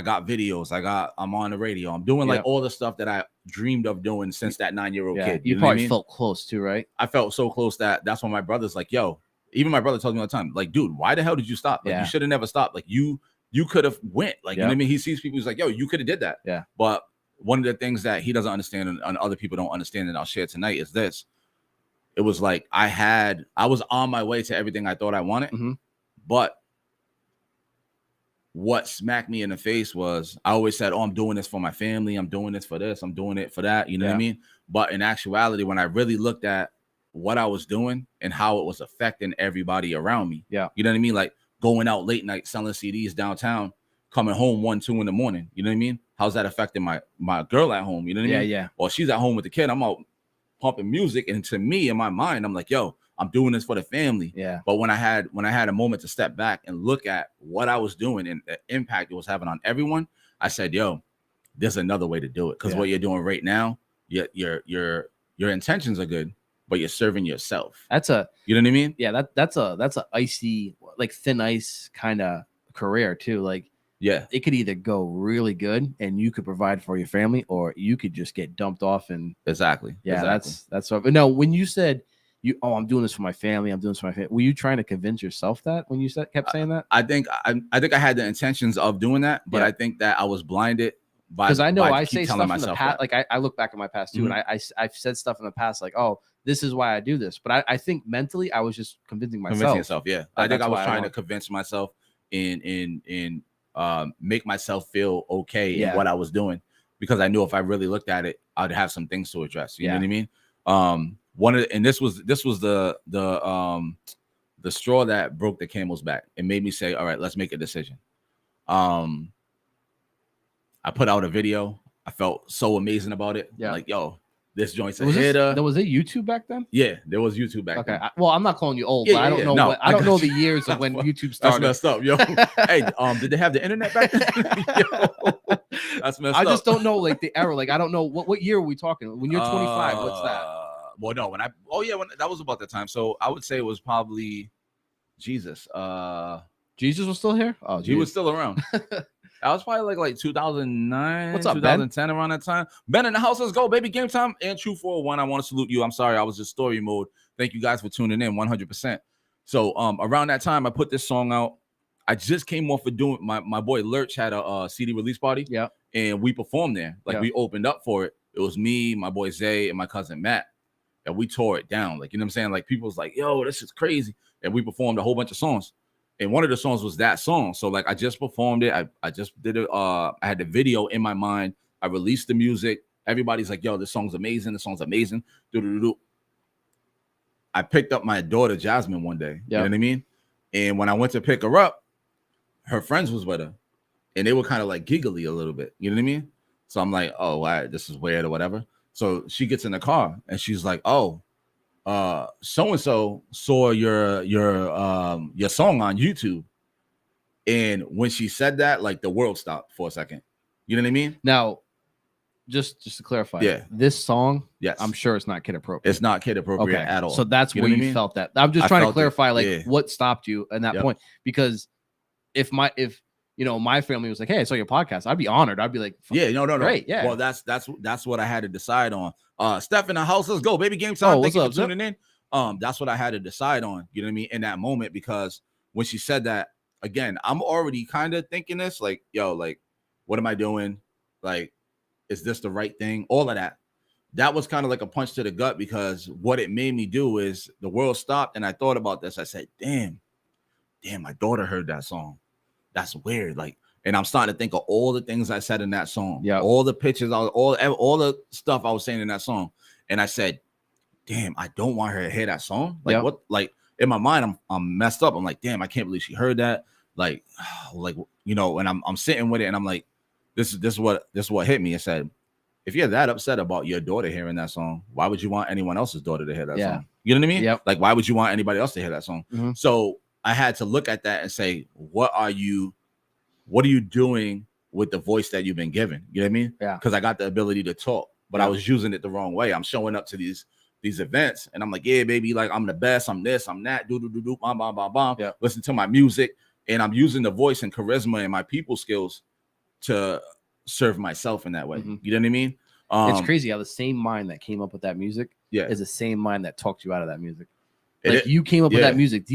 Speaker 3: got videos. I'm on the radio. I'm doing like all the stuff that I dreamed of doing since that 9-year-old kid.
Speaker 2: You probably felt close too, right?
Speaker 3: I felt so close that's when my brother's like, yo, even my brother tells me all the time, like, dude, why the hell did you stop? Like, you should have never stopped. Like you could have went. Like, you know what I mean? He sees people, he's like, yo, you could have did that.
Speaker 2: Yeah.
Speaker 3: But one of the things that he doesn't understand and other people don't understand and I'll share tonight is this. It was like I was on my way to everything I thought I wanted, but what smacked me in the face was I always said, oh, I'm doing this for my family. I'm doing this for this. I'm doing it for that. You know what I mean? But in actuality, when I really looked at what I was doing and how it was affecting everybody around me, you know what I mean? Like going out late night, selling CDs downtown, coming home 1, 2 in the morning. You know what I mean? How's that affecting my girl at home? You know what I mean?
Speaker 2: Yeah.
Speaker 3: Or she's at home with the kid. I'm out pumping music. And to me, in my mind, I'm like, yo, I'm doing this for the family.
Speaker 2: Yeah.
Speaker 3: But when I had a moment to step back and look at what I was doing and the impact it was having on everyone, I said, yo, there's another way to do it. Because what you're doing right now, your intentions are good, but you're serving yourself.
Speaker 2: You know
Speaker 3: what I mean?
Speaker 2: Yeah, that's a icy, like thin ice kind of career too. Like, it could either go really good and you could provide for your family, or you could just get dumped off and
Speaker 3: exactly.
Speaker 2: That's what. No, when you said I'm doing this for my family. I'm doing this for my family. Were you trying to convince yourself that when you kept saying that?
Speaker 3: I think I had the intentions of doing that, but I think that I was blinded by
Speaker 2: because I know
Speaker 3: by
Speaker 2: I
Speaker 3: keep
Speaker 2: say
Speaker 3: telling
Speaker 2: stuff in the
Speaker 3: myself
Speaker 2: past.
Speaker 3: that.
Speaker 2: Like I look back at my past too, and I've said stuff in the past like, oh, this is why I do this. But I think mentally I was just convincing myself.
Speaker 3: Yeah. I think I was trying to convince myself and make myself feel okay in what I was doing, because I knew if I really looked at it, I'd have some things to address. You know what I mean? This was the straw that broke the camel's back. It made me say, all right, let's make a decision. I put out a video. I felt so amazing about it. Yeah. Like, yo, this joint's a hitter.
Speaker 2: Was it YouTube back then?
Speaker 3: Yeah, there was YouTube back then.
Speaker 2: Well, I'm not calling you old, but I don't know. I don't know the years of when YouTube started.
Speaker 3: That's messed up, yo. Hey, did they have the internet back then? Yo, that's messed up.
Speaker 2: I just don't know like the era. Like I don't know what year are we talking? When you're 25, what's that?
Speaker 3: Well, no, when that was about the time. So I would say it was probably Jesus.
Speaker 2: Jesus was still here?
Speaker 3: Oh, he was still around. I was probably like 2009,
Speaker 2: what's up,
Speaker 3: 2010, Ben? Around that time. Ben in the house, let's go, baby. Game time. And True 401, I want to salute you. I'm sorry, I was in story mode. Thank you guys for tuning in 100%. So around that time, I put this song out. I just came off of doing my boy Lurch had a CD release party.
Speaker 2: Yeah.
Speaker 3: And we performed there. Like we opened up for it. It was me, my boy Zay, and my cousin Matt. And we tore it down. Like, you know what I'm saying? Like people was like, yo, this is crazy. And we performed a whole bunch of songs. And one of the songs was that song. So like I just performed it. I just did it. I had the video in my mind. I released the music. Everybody's like, yo, this song's amazing. This song's amazing. I picked up my daughter Jasmine one day. You know what I mean? And when I went to pick her up, her friends was with her. And they were kind of like giggly a little bit. You know what I mean? So I'm like, oh, all right, this is weird or whatever. So she gets in the car and she's like, oh, so-and-so saw your song on YouTube. And when she said that, like the world stopped for a second. You know what I mean?
Speaker 2: Now, just to clarify, this song, I'm sure it's not kid appropriate.
Speaker 3: It's not kid appropriate at all.
Speaker 2: So that's where you felt that. I'm just trying to clarify what stopped you at that point. Because if my family was like, hey, I saw your podcast, I'd be honored. I'd be like,
Speaker 3: no.
Speaker 2: Great, yeah.
Speaker 3: Well, that's what I had to decide on. Steph in the house, let's go, baby. Game time. Thank you for tuning in. That's what I had to decide on. You know what I mean? In that moment, because when she said that, again, I'm already kind of thinking this, like, yo, like, what am I doing? Like, is this the right thing? All of that. That was kind of like a punch to the gut, because what it made me do is the world stopped and I thought about this. I said, damn, my daughter heard that song. That's weird. Like, and I'm starting to think of all the things I said in that song. Yeah. All the pictures, all the stuff I was saying in that song. And I said, damn, I don't want her to hear that song. Like what? Like in my mind, I'm messed up. I'm like, damn, I can't believe she heard that. Like, and I'm sitting with it and I'm like, this is what hit me. I said, if you're that upset about your daughter hearing that song, why would you want anyone else's daughter to hear that song? You know what I mean? Yep. Like, why would you want anybody else to hear that song? Mm-hmm. So I had to look at that and say, what are you doing with the voice that you've been given? You know what I mean? Yeah. Because I got the ability to talk, but I was using it the wrong way. I'm showing up to these events and I'm like, yeah, baby, like I'm the best, I'm this, I'm that, bomb. Yeah. Listen to my music, and I'm using the voice and charisma and my people skills to serve myself in that way. Mm-hmm. You know what I mean?
Speaker 2: It's crazy how the same mind that came up with that music is the same mind that talked you out of that music. Like you came up with that music.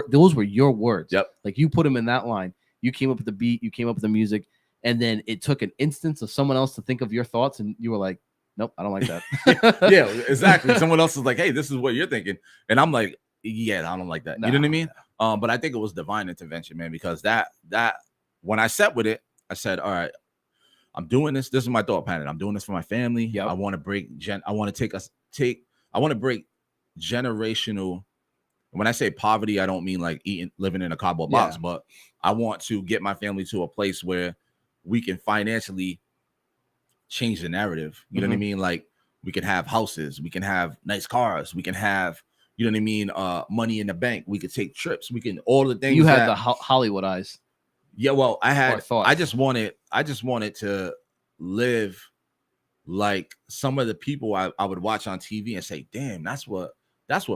Speaker 2: Those were your words. Yep. Like you put them in that line. You came up with the beat. You came up with the music, and then it took an instance of someone else to think of your thoughts, and you were like, "Nope, I don't like that."
Speaker 3: Yeah, exactly. Someone else is like, "Hey, this is what you're thinking," and I'm like, "Yeah, I don't like that." You know what I mean? But I think it was divine intervention, man, because that when I sat with it, I said, "All right, I'm doing this. This is my thought pattern. I'm doing this for my family. Yep. I want to break. I want to break generational." When I say poverty, I don't mean like living in a cardboard box, but I want to get my family to a place where we can financially change the narrative. You know what I mean? Like we can have houses, we can have nice cars, we can have, you know what I mean? Money in the bank. We could take trips. We can, all the things.
Speaker 2: You had the Hollywood eyes.
Speaker 3: Yeah. Well, I just wanted to live like some of the people I would watch on TV and say, damn, that's what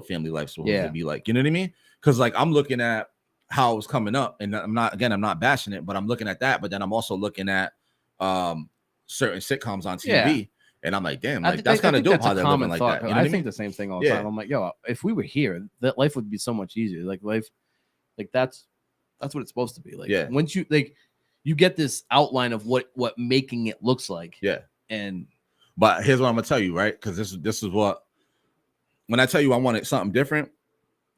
Speaker 3: family life's supposed to be like. You know what I mean? Because like I'm looking at how it was coming up, and I'm not bashing it, but I'm looking at that. But then I'm also looking at certain sitcoms on TV, And I'm like, damn,
Speaker 2: I
Speaker 3: like
Speaker 2: think-
Speaker 3: that's
Speaker 2: I
Speaker 3: kind of
Speaker 2: think
Speaker 3: dope
Speaker 2: that's a
Speaker 3: how they're
Speaker 2: common
Speaker 3: living like
Speaker 2: thought.
Speaker 3: that. You know
Speaker 2: I
Speaker 3: what I
Speaker 2: think
Speaker 3: mean?
Speaker 2: the same thing all the
Speaker 3: Yeah.
Speaker 2: time. I'm like, yo, if we were here, that life would be so much easier. Like life, like that's what it's supposed to be. Like
Speaker 3: Yeah.
Speaker 2: once you like, you get this outline of what making it looks like.
Speaker 3: Yeah.
Speaker 2: And
Speaker 3: But here's what I'm gonna tell you, right? Because this is what, when I tell you I wanted something different,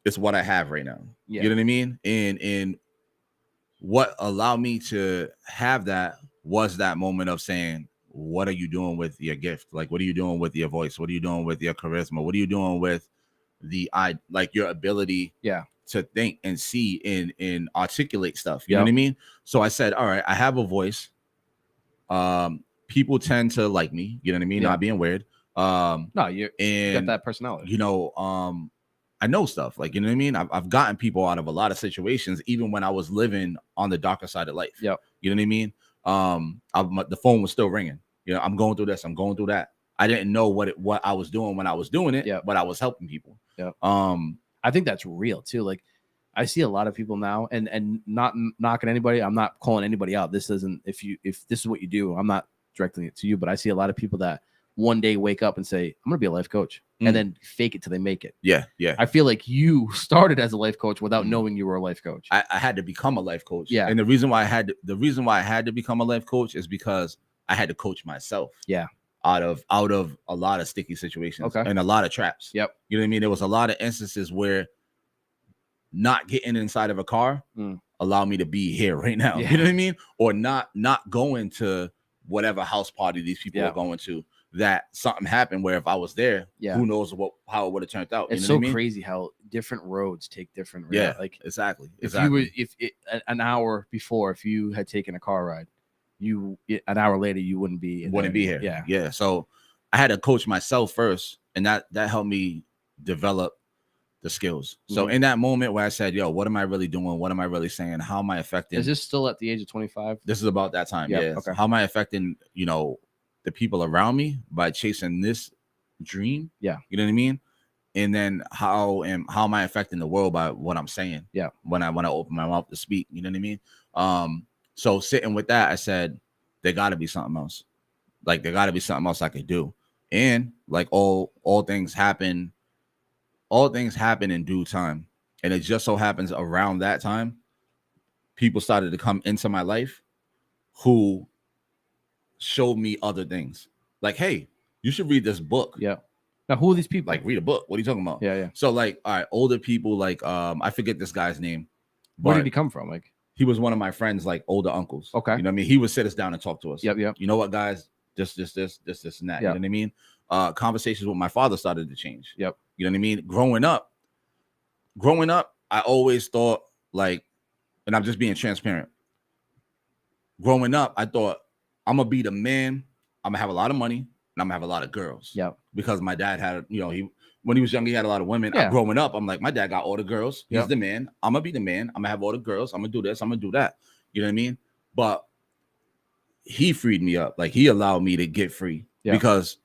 Speaker 3: it's what I have right now.
Speaker 2: Yeah.
Speaker 3: You know what I mean? And what allowed me to have that was that moment of saying, what are you doing with your gift? Like, what are you doing with your voice? What are you doing with your charisma? What are you doing with like your ability to think and see and articulate stuff? You know what I mean? So I said, all right, I have a voice. People tend to like me, you know what I mean? Not being weird.
Speaker 2: No, you got that personality.
Speaker 3: You know, I know stuff, like, you know what I mean? I've gotten people out of a lot of situations, even when I was living on the darker side of life.
Speaker 2: Yep.
Speaker 3: You know what I mean? The phone was still ringing. You know, I'm going through this, I'm going through that. I didn't know what I was doing when I was doing it, but I was helping people.
Speaker 2: Yeah. I think that's real too. Like I see a lot of people now, and not knocking anybody. I'm not calling anybody out. This isn't, if this is what you do, I'm not directing it to you, but I see a lot of people that one day wake up and say, I'm going to be a life coach, and then fake it till they make it.
Speaker 3: Yeah. Yeah.
Speaker 2: I feel like you started as a life coach without knowing you were a life coach.
Speaker 3: I had to become a life coach.
Speaker 2: Yeah.
Speaker 3: And the reason why I had to become a life coach is because I had to coach myself.
Speaker 2: Yeah.
Speaker 3: Out of a lot of sticky situations and a lot of traps.
Speaker 2: Yep.
Speaker 3: You know what I mean? There was a lot of instances where not getting inside of a car allowed me to be here right now.
Speaker 2: Yeah.
Speaker 3: You know what I mean? Or not going to whatever house party these people are going to, that something happened where if I was there, who knows how it would have turned out.
Speaker 2: It's
Speaker 3: you know
Speaker 2: so
Speaker 3: what I mean?
Speaker 2: crazy how different roads take different routes.
Speaker 3: Yeah,
Speaker 2: like
Speaker 3: exactly.
Speaker 2: If you were, an hour before, if you had taken a car ride, an hour later you wouldn't be
Speaker 3: here.
Speaker 2: Yeah.
Speaker 3: So I had to coach myself first, and that helped me develop the skills. So in that moment where I said, yo, what am I really doing? What am I really saying? How am I affecting?
Speaker 2: Is this still at the age of 25?
Speaker 3: This is about that time.
Speaker 2: Yep.
Speaker 3: Yeah.
Speaker 2: Okay.
Speaker 3: How am I affecting, the people around me by chasing this dream?
Speaker 2: Yeah.
Speaker 3: You know what I mean? And then how am I affecting the world by what I'm saying?
Speaker 2: Yeah.
Speaker 3: When I open my mouth to speak, you know what I mean? So sitting with that, I said, there got to be something else. Like, there got to be something else I could do. And like all things happen in due time. And it just so happens around that time, people started to come into my life who showed me other things. Like, hey, you should read this book.
Speaker 2: Yeah. Now, who are these people?
Speaker 3: Like, read a book. What are you talking about?
Speaker 2: Yeah.
Speaker 3: So like, all right, older people, like, I forget this guy's name.
Speaker 2: Where did he come from? Like,
Speaker 3: he was one of my friends, like older uncles.
Speaker 2: Okay.
Speaker 3: You know what I mean? He would sit us down and talk to us.
Speaker 2: Yep.
Speaker 3: You know what, guys? This, and that.
Speaker 2: Yep.
Speaker 3: You know what I mean? Conversations with my father started to change.
Speaker 2: Yep.
Speaker 3: You know what I mean? Growing up, I always thought, like, and I'm just being transparent. Growing up, I thought, I'm gonna be the man. I'm gonna have a lot of money, and I'm gonna have a lot of girls.
Speaker 2: Yep.
Speaker 3: Because my dad had, when he was young, he had a lot of women.
Speaker 2: Yeah.
Speaker 3: Growing up, I'm like, my dad got all the girls. He's
Speaker 2: Yep.
Speaker 3: the man. I'm gonna be the man. I'm gonna have all the girls. I'm gonna do this. I'm gonna do that. You know what I mean? But he freed me up. Like, he allowed me to get free.
Speaker 2: Yeah.
Speaker 3: Because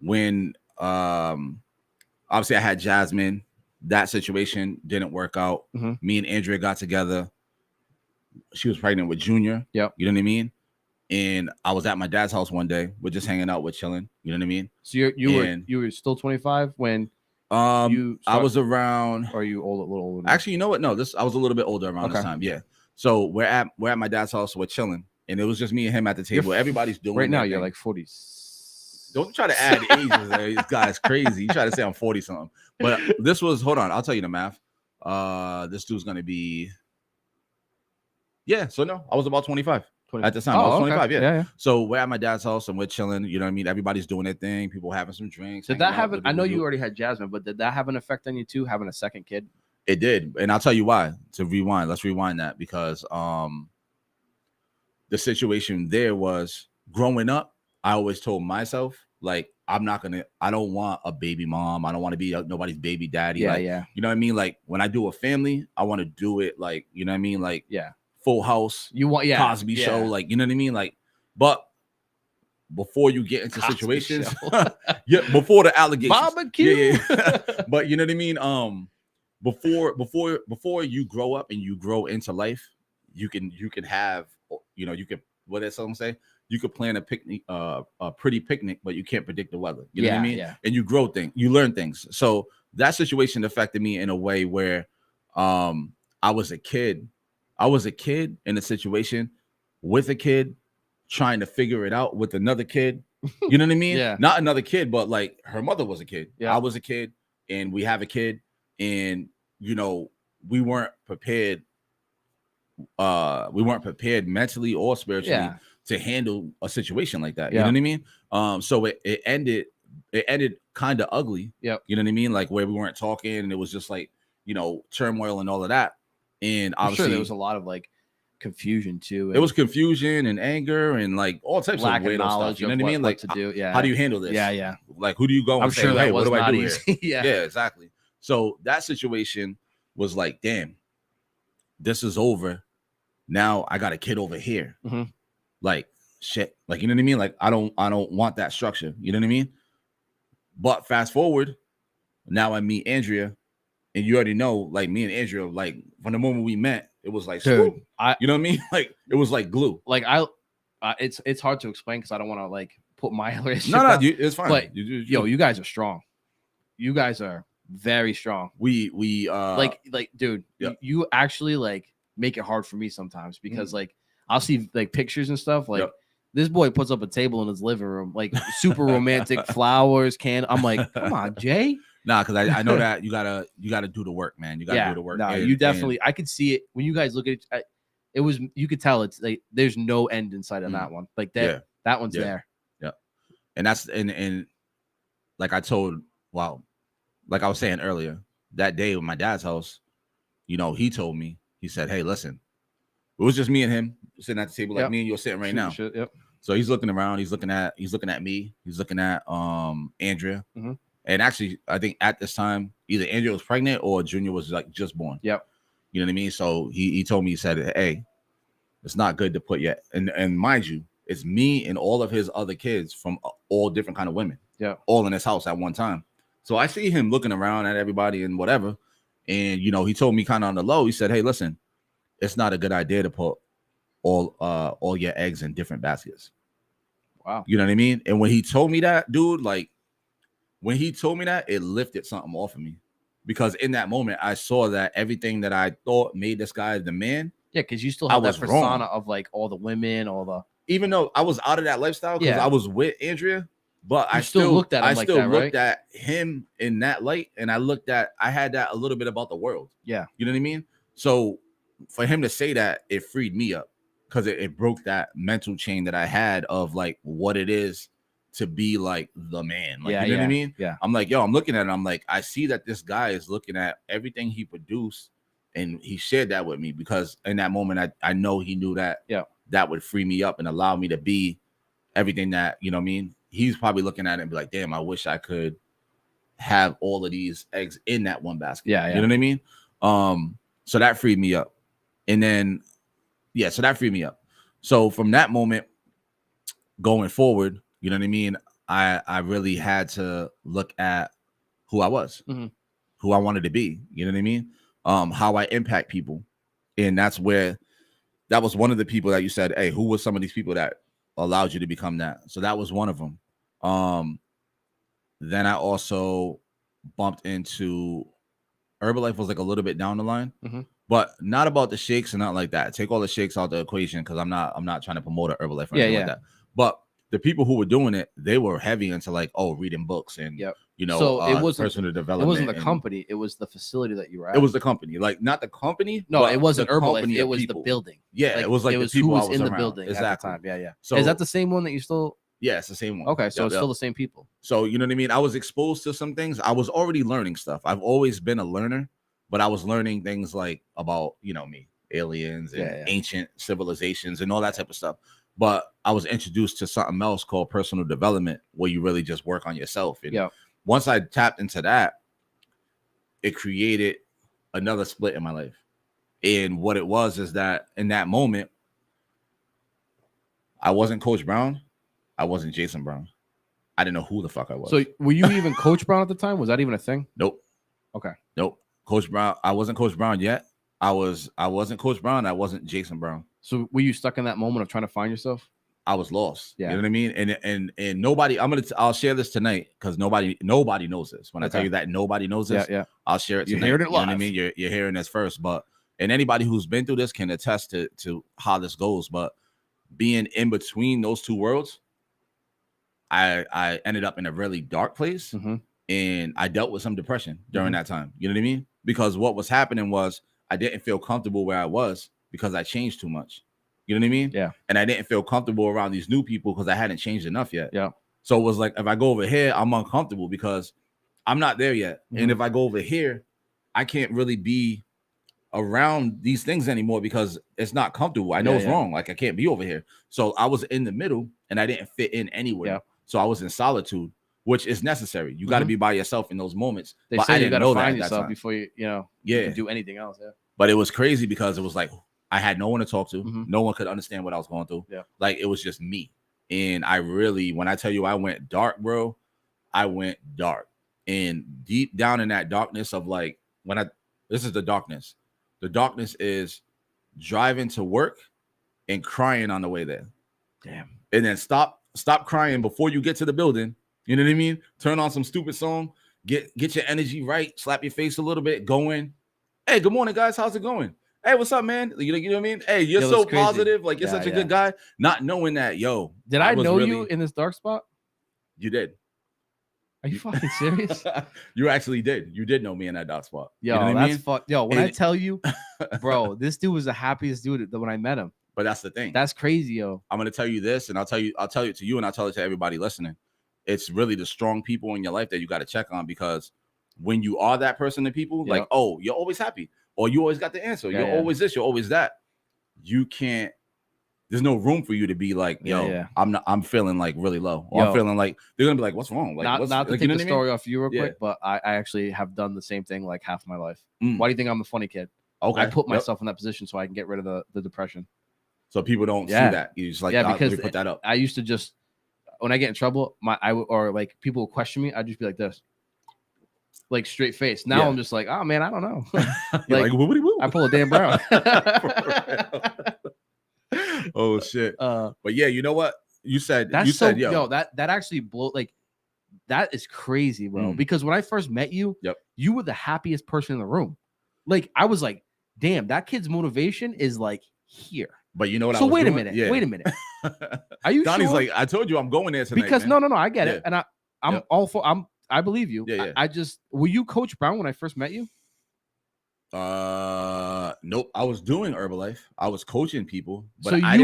Speaker 3: when obviously I had Jasmine, that situation didn't work out.
Speaker 2: Mm-hmm.
Speaker 3: Me and Andrea got together. She was pregnant with Junior.
Speaker 2: Yep.
Speaker 3: You know what I mean? And I was at my dad's house one day. We're just hanging out, we're chilling. You know what I mean?
Speaker 2: So you were still 25 when
Speaker 3: I was around.
Speaker 2: Or are you a little older?
Speaker 3: Actually, you know what? No, I was a little bit older around this time. Yeah. So we're at my dad's house. We're chilling, and it was just me and him at the table. Everybody's doing
Speaker 2: right now. You're like 40.
Speaker 3: Don't try to add ages. This guy's crazy. You try to say I'm 40 something, but this was. Hold on, I'll tell you the math. This dude's gonna be. Yeah. So no, I was about 25 at the time. I was 25.
Speaker 2: Okay.
Speaker 3: Yeah. So we're at my dad's house and we're chilling. You know what I mean? Everybody's doing their thing. People having some drinks.
Speaker 2: Did that have? I know you already had Jasmine, but did that have an effect on you too? Having a second kid?
Speaker 3: It did, and I'll tell you why. To rewind, let's rewind that, because the situation there was, growing up, I always told myself, like, I don't want a baby mom. I don't want to be nobody's baby daddy.
Speaker 2: Yeah,
Speaker 3: like,
Speaker 2: yeah.
Speaker 3: You know what I mean? Like, when I do a family, I want to do it like, you know what I mean? Like,
Speaker 2: yeah,
Speaker 3: Full House,
Speaker 2: you want, yeah,
Speaker 3: Cosby Show, like, you know what I mean? Like, but before you get into
Speaker 2: Cosby
Speaker 3: situations, before the allegations,
Speaker 2: barbecue,
Speaker 3: but you know what I mean? Before you grow up and you grow into life, you can have, you can, what did someone say? you could plan a picnic, a pretty picnic, but you can't predict the weather. You know what I mean?
Speaker 2: Yeah.
Speaker 3: And you grow things, you learn things. So that situation affected me in a way where I was a kid. I was a kid in a situation with a kid trying to figure it out with another kid. You know what I mean?
Speaker 2: Yeah.
Speaker 3: Not another kid, but like her mother was a kid.
Speaker 2: Yeah.
Speaker 3: I was a kid, and we have a kid, and you know, we weren't prepared. We weren't prepared mentally or spiritually to handle a situation like that. You know what I mean? So it ended kind of ugly.
Speaker 2: Yep.
Speaker 3: You know what I mean? Like where we weren't talking, and it was just like, you know, turmoil and all of that. And
Speaker 2: I'm sure
Speaker 3: obviously
Speaker 2: there was a lot of like confusion too.
Speaker 3: It was confusion and anger and like all types
Speaker 2: lack
Speaker 3: of weirdo
Speaker 2: knowledge
Speaker 3: stuff. You know
Speaker 2: of
Speaker 3: what I mean? Like
Speaker 2: to do. Yeah.
Speaker 3: How do you handle this?
Speaker 2: Yeah.
Speaker 3: Like who do you go
Speaker 2: I'm
Speaker 3: and
Speaker 2: sure
Speaker 3: say,
Speaker 2: that
Speaker 3: hey,
Speaker 2: was
Speaker 3: what do I
Speaker 2: not
Speaker 3: do
Speaker 2: easy.
Speaker 3: here? Yeah, exactly. So that situation was like, damn, this is over. Now I got a kid over here.
Speaker 2: Mm-hmm.
Speaker 3: Like shit. Like, you know what I mean? Like I don't want that structure. You know what I mean? But fast forward, now I meet Andrea, and you already know, like me and Andrea, like from the moment we met, it was like,
Speaker 2: dude,
Speaker 3: you know what I mean? Like it was like glue.
Speaker 2: Like it's hard to explain because I don't want to like put my relationship.
Speaker 3: No, it's fine.
Speaker 2: But you guys are strong. You guys are very strong.
Speaker 3: We
Speaker 2: like dude, you actually like make it hard for me sometimes because like I'll see like pictures and stuff like. This boy puts up a table in his living room, like super romantic flowers, I'm like, come on, Jay.
Speaker 3: Nah, because I know that you gotta do the work, man. You gotta do the work.
Speaker 2: No, you definitely. I could see it when you guys look at it. It was, you could tell it's like there's no end in sight on that one. Like that one's there.
Speaker 3: Yeah, and that's and like I told, like I was saying earlier, that day at my dad's house, you know, he told me, he said, hey, listen, it was just me and him sitting at the table like me and you're sitting right now. So he's looking around, he's looking at me, he's looking at Andrea.
Speaker 2: Mm-hmm.
Speaker 3: And actually, I think at this time, either Andrea was pregnant or Junior was like just born.
Speaker 2: Yep.
Speaker 3: You know what I mean? So he told me, he said, hey, it's not good to put yet. And mind you, it's me and all of his other kids from all different kind of women.
Speaker 2: Yeah.
Speaker 3: All in his house at one time. So I see him looking around at everybody and whatever. And, you know, he told me kind of on the low, he said, hey, listen, it's not a good idea to put all your eggs in different baskets.
Speaker 2: Wow.
Speaker 3: You know what I mean? And when he told me that, dude, like when he told me that, it lifted something off of me, because in that moment I saw that everything that I thought made this guy the man.
Speaker 2: Yeah, because you still have that persona of like all the women,
Speaker 3: even though I was out of that lifestyle because I was with Andrea, but I still looked at him looked at him in that light, and I had that a little bit about the world.
Speaker 2: Yeah.
Speaker 3: You know what I mean? So for him to say that, it freed me up, because it broke that mental chain that I had of like what it is to be like the man. Like, you know what I mean?
Speaker 2: Yeah.
Speaker 3: I'm like, yo, I'm looking at it. I'm like, I see that this guy is looking at everything he produced, and he shared that with me, because in that moment, I know he knew that that would free me up and allow me to be everything that, you know what I mean? He's probably looking at it and be like, damn, I wish I could have all of these eggs in that one basket.
Speaker 2: Yeah.
Speaker 3: You know what I mean? So that freed me up. And then, so that freed me up. So from that moment going forward, you know what I mean? I really had to look at who I was, who I wanted to be. You know what I mean? How I impact people. And that was one of the people that you said, hey, who was some of these people that allowed you to become that? So that was one of them. Then I also bumped into Herbalife, was like a little bit down the line, but not about the shakes and not like that. Take all the shakes out the equation, because I'm not trying to promote a Herbalife or anything like that. But the people who were doing it, they were heavy into like, reading books and you know,
Speaker 2: so it wasn't
Speaker 3: personal development.
Speaker 2: It wasn't the company, it was the facility that you were at.
Speaker 3: It was the company, like not the company.
Speaker 2: No, it wasn't Herbalife. It was the building.
Speaker 3: Yeah, it was like the people
Speaker 2: who was in the building
Speaker 3: exactly.
Speaker 2: at the time. Yeah. So is that the same one that you still?
Speaker 3: Yeah, it's the same one.
Speaker 2: Okay, so it's still the same people.
Speaker 3: So you know what I mean? I was exposed to some things. I was already learning stuff. I've always been a learner, but I was learning things like about, you know, me, aliens and ancient civilizations and all that type of stuff. But I was introduced to something else called personal development, where you really just work on yourself. And once I tapped into that, it created another split in my life. And what it was is that in that moment, I wasn't Coach Brown. I wasn't Jason Brown. I didn't know who the fuck I was.
Speaker 2: So were you even Coach Brown at the time? Was that even a thing?
Speaker 3: Nope.
Speaker 2: Okay.
Speaker 3: Nope. Coach Brown. I wasn't Coach Brown yet. I wasn't Coach Brown. I wasn't Jason Brown.
Speaker 2: So were you stuck in that moment of trying to find yourself?
Speaker 3: I was lost.
Speaker 2: Yeah.
Speaker 3: You know what I mean? And nobody, I'll share this tonight because nobody knows this. When I tell you that nobody knows this, I'll share it tonight.
Speaker 2: You're hearing it live.
Speaker 3: You know what I mean? You're hearing this first, and anybody who's been through this can attest to how this goes. But being in between those two worlds, I ended up in a really dark place, and I dealt with some depression during that time. You know what I mean? Because what was happening was I didn't feel comfortable where I was because I changed too much. You know what I mean?
Speaker 2: Yeah.
Speaker 3: And I didn't feel comfortable around these new people because I hadn't changed enough yet.
Speaker 2: Yeah.
Speaker 3: So it was like, if I go over here, I'm uncomfortable because I'm not there yet. And if I go over here, I can't really be around these things anymore because it's not comfortable. I know it's wrong. Like I can't be over here. So I was in the middle and I didn't fit in anywhere. Yeah. So I was in solitude, which is necessary. You got to be by yourself in those moments.
Speaker 2: They
Speaker 3: but
Speaker 2: say
Speaker 3: I
Speaker 2: you
Speaker 3: didn't
Speaker 2: got
Speaker 3: know
Speaker 2: to find
Speaker 3: that
Speaker 2: yourself before you can do anything else. Yeah.
Speaker 3: But it was crazy because it was like I had no one to talk to. No one could understand what I was going through. Yeah. Like it was just me. And I really, when I tell you I went dark, bro, I went dark. And deep down in that darkness of like, this is the darkness. The darkness is driving to work and crying on the way there.
Speaker 2: Damn.
Speaker 3: And then stop crying before you get to the building. You know what I mean? Turn on some stupid song, get your energy right, slap your face a little bit, go in. Hey, good morning, guys. How's it going? Hey, what's up, man? You know what I mean? Hey, you're so positive. Like, you're such a good guy. Not knowing that,
Speaker 2: did I know you in this dark spot?
Speaker 3: You did.
Speaker 2: Are you fucking serious?
Speaker 3: You actually did. You did know me in that dark spot.
Speaker 2: Yo,
Speaker 3: you know
Speaker 2: that's fuck. Yo, when I tell you, bro, this dude was the happiest dude when I met him.
Speaker 3: But that's the thing.
Speaker 2: That's crazy, yo.
Speaker 3: I'm gonna tell you this, and I'll tell it to you, and I'll tell it to everybody listening. It's really the strong people in your life that you got to check on, because when you are that person to people, like, oh, you're always happy, or you always got the answer, you're always this, you're always that. You can't. There's no room for you to be like, yo, I'm feeling like really low, or I'm feeling like they're gonna be like, what's wrong? Like,
Speaker 2: not to take the story off you real quick, but I actually have done the same thing like half my life. Why do you think I'm the funny kid? Okay, I put myself in that position so I can get rid of the depression.
Speaker 3: So people don't see that. You just like, because put that up.
Speaker 2: I used to just, when I get in trouble, or like people will question me, I'd just be like this, like straight face. Now I'm just like, oh man, I don't know. like I pull a Dan Brown.
Speaker 3: Oh shit. But yeah, you know what you said?
Speaker 2: That actually blow, like that is crazy, bro. Because when I first met you, you were the happiest person in the room. Like I was like, damn, that kid's motivation is like here.
Speaker 3: But you know what?
Speaker 2: So wait a minute. Wait a minute. Are you
Speaker 3: Donnie's
Speaker 2: sure?
Speaker 3: like, I told you I'm going there tonight.
Speaker 2: Because no, I get it, and I'm all for. I believe you.
Speaker 3: Yeah.
Speaker 2: I just, were you Coach Brown when I first met you?
Speaker 3: Nope. I was doing Herbalife. I was coaching people, but
Speaker 2: so
Speaker 3: you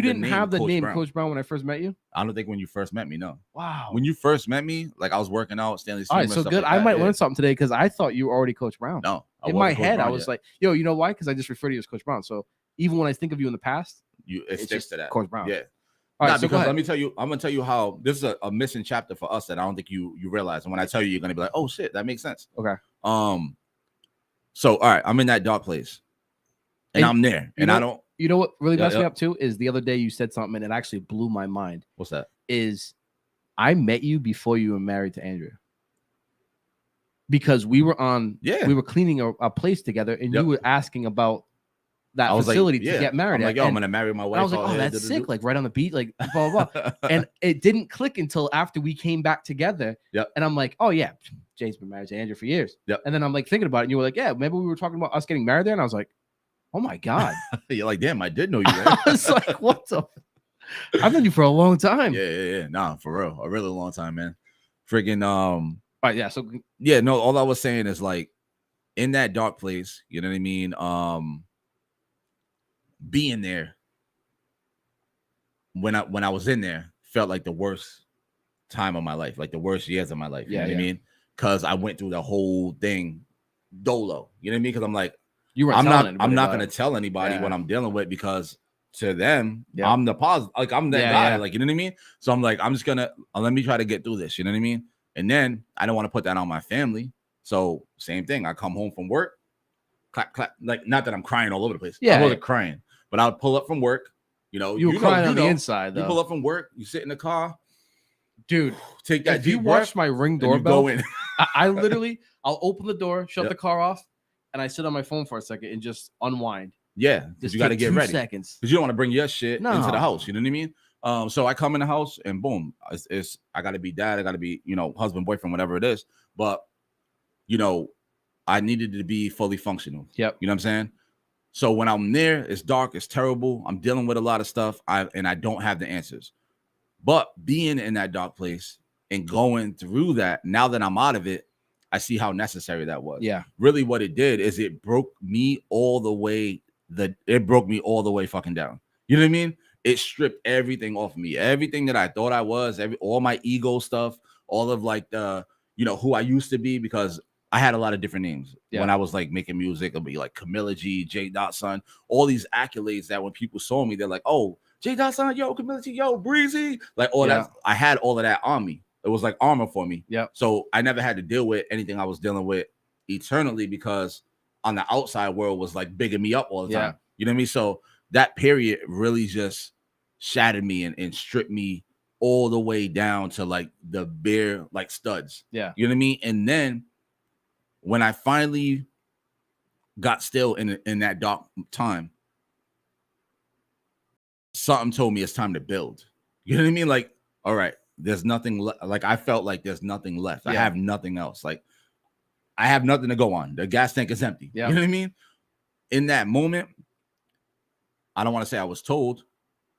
Speaker 2: didn't have the name Coach Brown when I first met you.
Speaker 3: I don't think when you first met me. No.
Speaker 2: Wow.
Speaker 3: When you first met me, like I was working out, Stanley.
Speaker 2: All right, so good. Like I might learn something today because I thought you were already Coach Brown.
Speaker 3: No.
Speaker 2: In my head, I was like, yo, you know why? Because I just refer to you as Coach Brown. So even when I think of you in the past,
Speaker 3: it sticks to that.
Speaker 2: Coach Brown.
Speaker 3: Yeah. All right, because let me tell you, I'm gonna tell you how this is a missing chapter for us that I don't think you realize. And when I tell you, you're gonna be like, oh shit, that makes sense.
Speaker 2: Okay.
Speaker 3: So all right, I'm in that dark place, and I'm there, and I don't.
Speaker 2: You know what really messed me up too is the other day you said something and it actually blew my mind.
Speaker 3: What's that?
Speaker 2: Is I met you before you were married to Andrea. Because we were we were cleaning a place together, and you were asking about that facility to get married.
Speaker 3: I'm like, yo, I'm gonna marry my wife.
Speaker 2: I was like, oh, that's sick, like right on the beat, like blah blah blah. And it didn't click until after we came back together. And I'm like, oh yeah, Jay's been married to Andrea for years. And then I'm like thinking about it, and you were like, yeah, maybe we were talking about us getting married there, and I was like, oh my god.
Speaker 3: You're like, damn, I did know you. There.
Speaker 2: I was like, what the? I've known you for a long time.
Speaker 3: Yeah. Nah, for real, a really long time, man. Freaking
Speaker 2: All right, yeah. So
Speaker 3: no, all I was saying is like in that dark place, you know what I mean? Being there when I was in there felt like the worst time of my life, like the worst years of my life. You know what I mean? Because I went through the whole thing dolo. You know what I mean? Because I'm like, I'm not gonna tell anybody what I'm dealing with, because to them, I'm the positive, like I'm that guy, like, you know what I mean? So I'm like, I'm just gonna let me try to get through this, you know what I mean? And then I don't want to put that on my family. So same thing. I come home from work, clap, clap. Like, not that I'm crying all over the place. I wasn't crying, but I would pull up from work. You know,
Speaker 2: you crying on the inside, though.
Speaker 3: You pull up from work, you sit in the car.
Speaker 2: Dude,
Speaker 3: take that.
Speaker 2: If you watch my Ring doorbell, I literally, I'll open the door, shut the car off, and I sit on my phone for a second and just unwind.
Speaker 3: Yeah, because you got to get ready.
Speaker 2: Seconds.
Speaker 3: Because you don't want to bring your shit into the house. You know what I mean? So I come in the house and boom, it's I got to be dad, I got to be, you know, husband, boyfriend, whatever it is. But you know, I needed to be fully functional.
Speaker 2: Yep.
Speaker 3: You know what I'm saying? So when I'm there, it's dark, it's terrible. I'm dealing with a lot of stuff. I don't have the answers. But being in that dark place and going through that, now that I'm out of it, I see how necessary that was.
Speaker 2: Yeah.
Speaker 3: Really what it did is it broke me all the way fucking down. You know what I mean? It stripped everything off of me. Everything that I thought I was, all my ego stuff, all of like the, you know, who I used to be, because I had a lot of different names when I was like making music. It'll be like Camilla G, J. Dot Son, all these accolades that when people saw me, they're like, oh, J. Dot Son, yo, Camilla G, yo, Breezy. Like all that. I had all of that on me. It was like armor for me.
Speaker 2: Yeah.
Speaker 3: So I never had to deal with anything I was dealing with eternally, because on the outside world was like bigging me up all the time. You know what I mean? So that period really just shattered me and stripped me all the way down to like the bare like studs.
Speaker 2: Yeah.
Speaker 3: You know what I mean? And then when I finally got still in that dark time, something told me it's time to build. You know what I mean? Like, all right, there's nothing like I felt like there's nothing left. I have nothing else. Like I have nothing to go on. The gas tank is empty. You know what I mean? In that moment, I don't want to say I was told,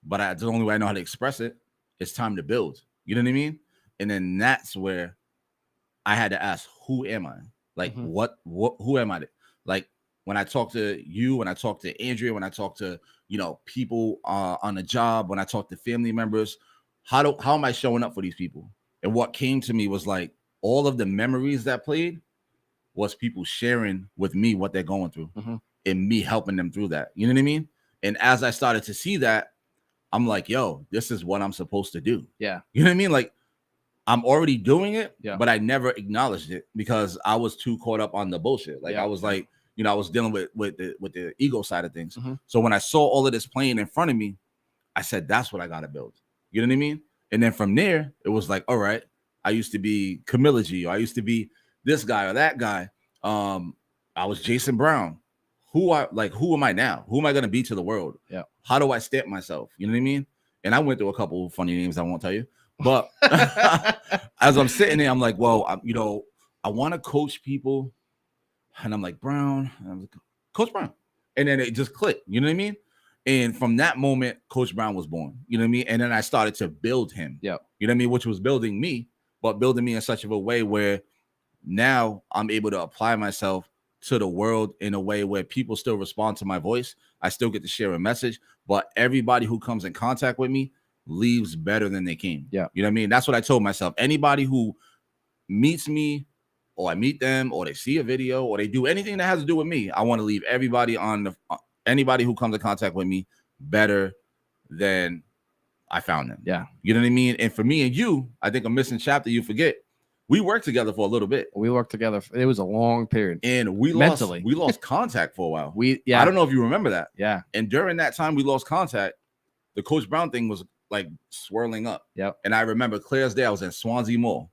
Speaker 3: but the only way I know how to express it, it's time to build. You know what I mean? And then that's where I had to ask, who am I? Like, who am I? Like, when I talk to you, when I talk to Andrea, when I talk to, you know, people on the job, when I talk to family members, how am I showing up for these people? And what came to me was like, all of the memories that played was people sharing with me what they're going through and me helping them through that. You know what I mean? And as I started to see that, I'm like, yo, this is what I'm supposed to do.
Speaker 2: Yeah.
Speaker 3: You know what I mean? Like, I'm already doing it,
Speaker 2: Yeah.
Speaker 3: but I never acknowledged it because I was too caught up on the bullshit. Like I was like, you know, I was dealing with the ego side of things. So when I saw all of this playing in front of me, I said, that's what I got to build. You know what I mean? And then from there, it was like, all right, I used to be Camilla G, or I used to be this guy or that guy. I was Jason Brown. Who am I now? Who am I going to be to the world?
Speaker 2: Yeah.
Speaker 3: How do I stamp myself? You know what I mean? And I went through a couple of funny names I won't tell you. But as I'm sitting there, I'm like, well, you know, I want to coach people. And I'm like, Brown. And I'm like, Coach Brown. And then it just clicked. You know what I mean? And from that moment, Coach Brown was born. You know what I mean? And then I started to build him.
Speaker 2: Yeah.
Speaker 3: You know what I mean? Which was building me, but building me in such of a way where now I'm able to apply myself to the world in a way where people still respond to my voice. I still get to share a message, but everybody who comes in contact with me leaves better than they came.
Speaker 2: Yeah.
Speaker 3: You know what I mean? That's what I told myself. Anybody who meets me, or I meet them, or they see a video, or they do anything that has to do with me, I want to leave everybody anybody who comes in contact with me better than I found them.
Speaker 2: Yeah.
Speaker 3: You know what I mean? And for me and you, I think a missing chapter you forget. We worked together for a little bit.
Speaker 2: We worked together. It was a long period.
Speaker 3: And we lost contact for a while. I don't know if you remember that.
Speaker 2: Yeah.
Speaker 3: And during that time we lost contact, the Coach Brown thing was like swirling up.
Speaker 2: Yep.
Speaker 3: And I remember clear as day, I was in Swansea Mall.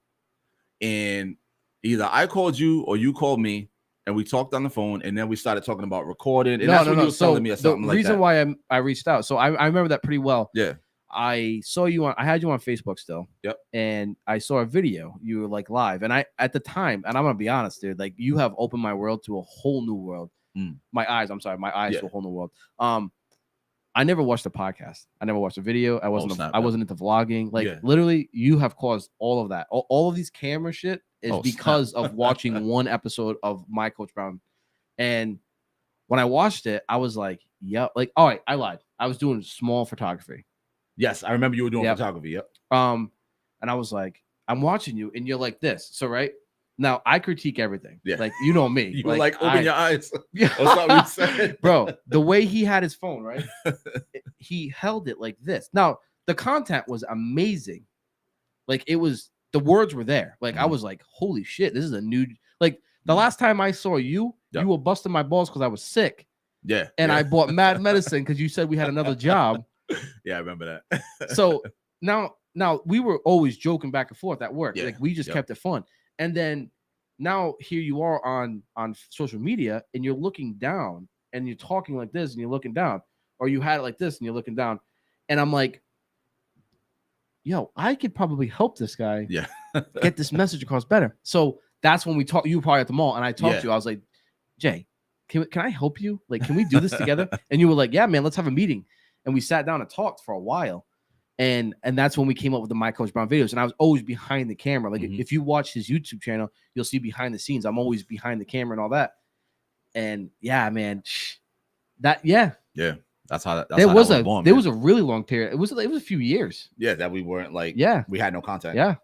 Speaker 3: And either I called you or you called me, and we talked on the phone, and then we started talking about recording. And that's when you were telling me or something like that.
Speaker 2: The reason why I reached out, so I remember that pretty well.
Speaker 3: Yeah.
Speaker 2: I saw you I had you on Facebook still.
Speaker 3: Yep.
Speaker 2: And I saw a video. You were like live. And I, at the time, and I'm going to be honest, dude, like you have opened my world to a whole new world. My eyes to a whole new world. I never watched a podcast. I never watched a video. I wasn't into vlogging. Like literally, you have caused all of that. All of these camera shit is because of watching one episode of My Coach Brown. And when I watched it, I was like, yeah, like, all right, I lied. I was doing small photography.
Speaker 3: Yes, I remember you were doing photography. Yep.
Speaker 2: And I was like, I'm watching you, and you're like this. So right now, I critique everything. Yeah. Like you know me.
Speaker 3: You like open your eyes. Yeah.
Speaker 2: Bro, the way he had his phone, right? He held it like this. Now the content was amazing. Like it was, the words were there. Like I was like, holy shit, this is a new. Like the last time I saw you, you were busting my balls because I was sick.
Speaker 3: Yeah.
Speaker 2: And I bought mad medicine because you said we had another job.
Speaker 3: Yeah, I remember that.
Speaker 2: So now we were always joking back and forth at work. Yeah. Like we just kept it fun. And then now here you are on social media, and you're looking down, and you're talking like this, and you're looking down, or you had it like this, and you're looking down. And I'm like, yo, I could probably help this guy
Speaker 3: Yeah.
Speaker 2: get this message across better. So that's when we talked. You were probably at the mall, and I talked to you. I was like, Jay, can I help you? Like, can we do this together? And you were like, yeah, man, let's have a meeting. And we sat down and talked for a while. And that's when we came up with the My Coach Brown videos. And I was always behind the camera. Like, if you watch his YouTube channel, you'll see behind the scenes. I'm always behind the camera and all that. And yeah, man,
Speaker 3: yeah. That's how
Speaker 2: there was a really long period. It was a few years.
Speaker 3: Yeah, that we weren't like, we had no contact.
Speaker 2: Yeah.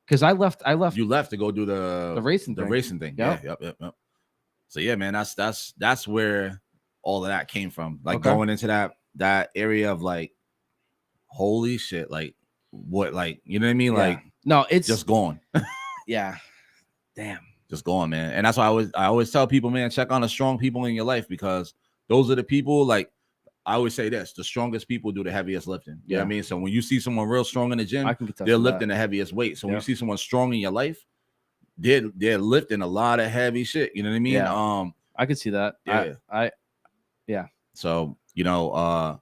Speaker 2: Because I left.
Speaker 3: You left to go do the racing thing.
Speaker 2: Yep.
Speaker 3: Yeah, yep. So yeah, man, that's where all of that came from. Like going into that area of like, holy shit, like what, like, you know what I mean? Like,
Speaker 2: no, it's
Speaker 3: just gone.
Speaker 2: Yeah. Damn.
Speaker 3: Just going, man. And that's why I always tell people, man, check on the strong people in your life, because those are the people, like, I always say this, the strongest people do the heaviest lifting. You know what I mean? So when you see someone real strong in the gym, they're lifting the heaviest weight. So when you see someone strong in your life, they're lifting a lot of heavy shit. You know what I mean?
Speaker 2: Yeah. I could see that.
Speaker 3: Yeah.
Speaker 2: Yeah.
Speaker 3: So, you know,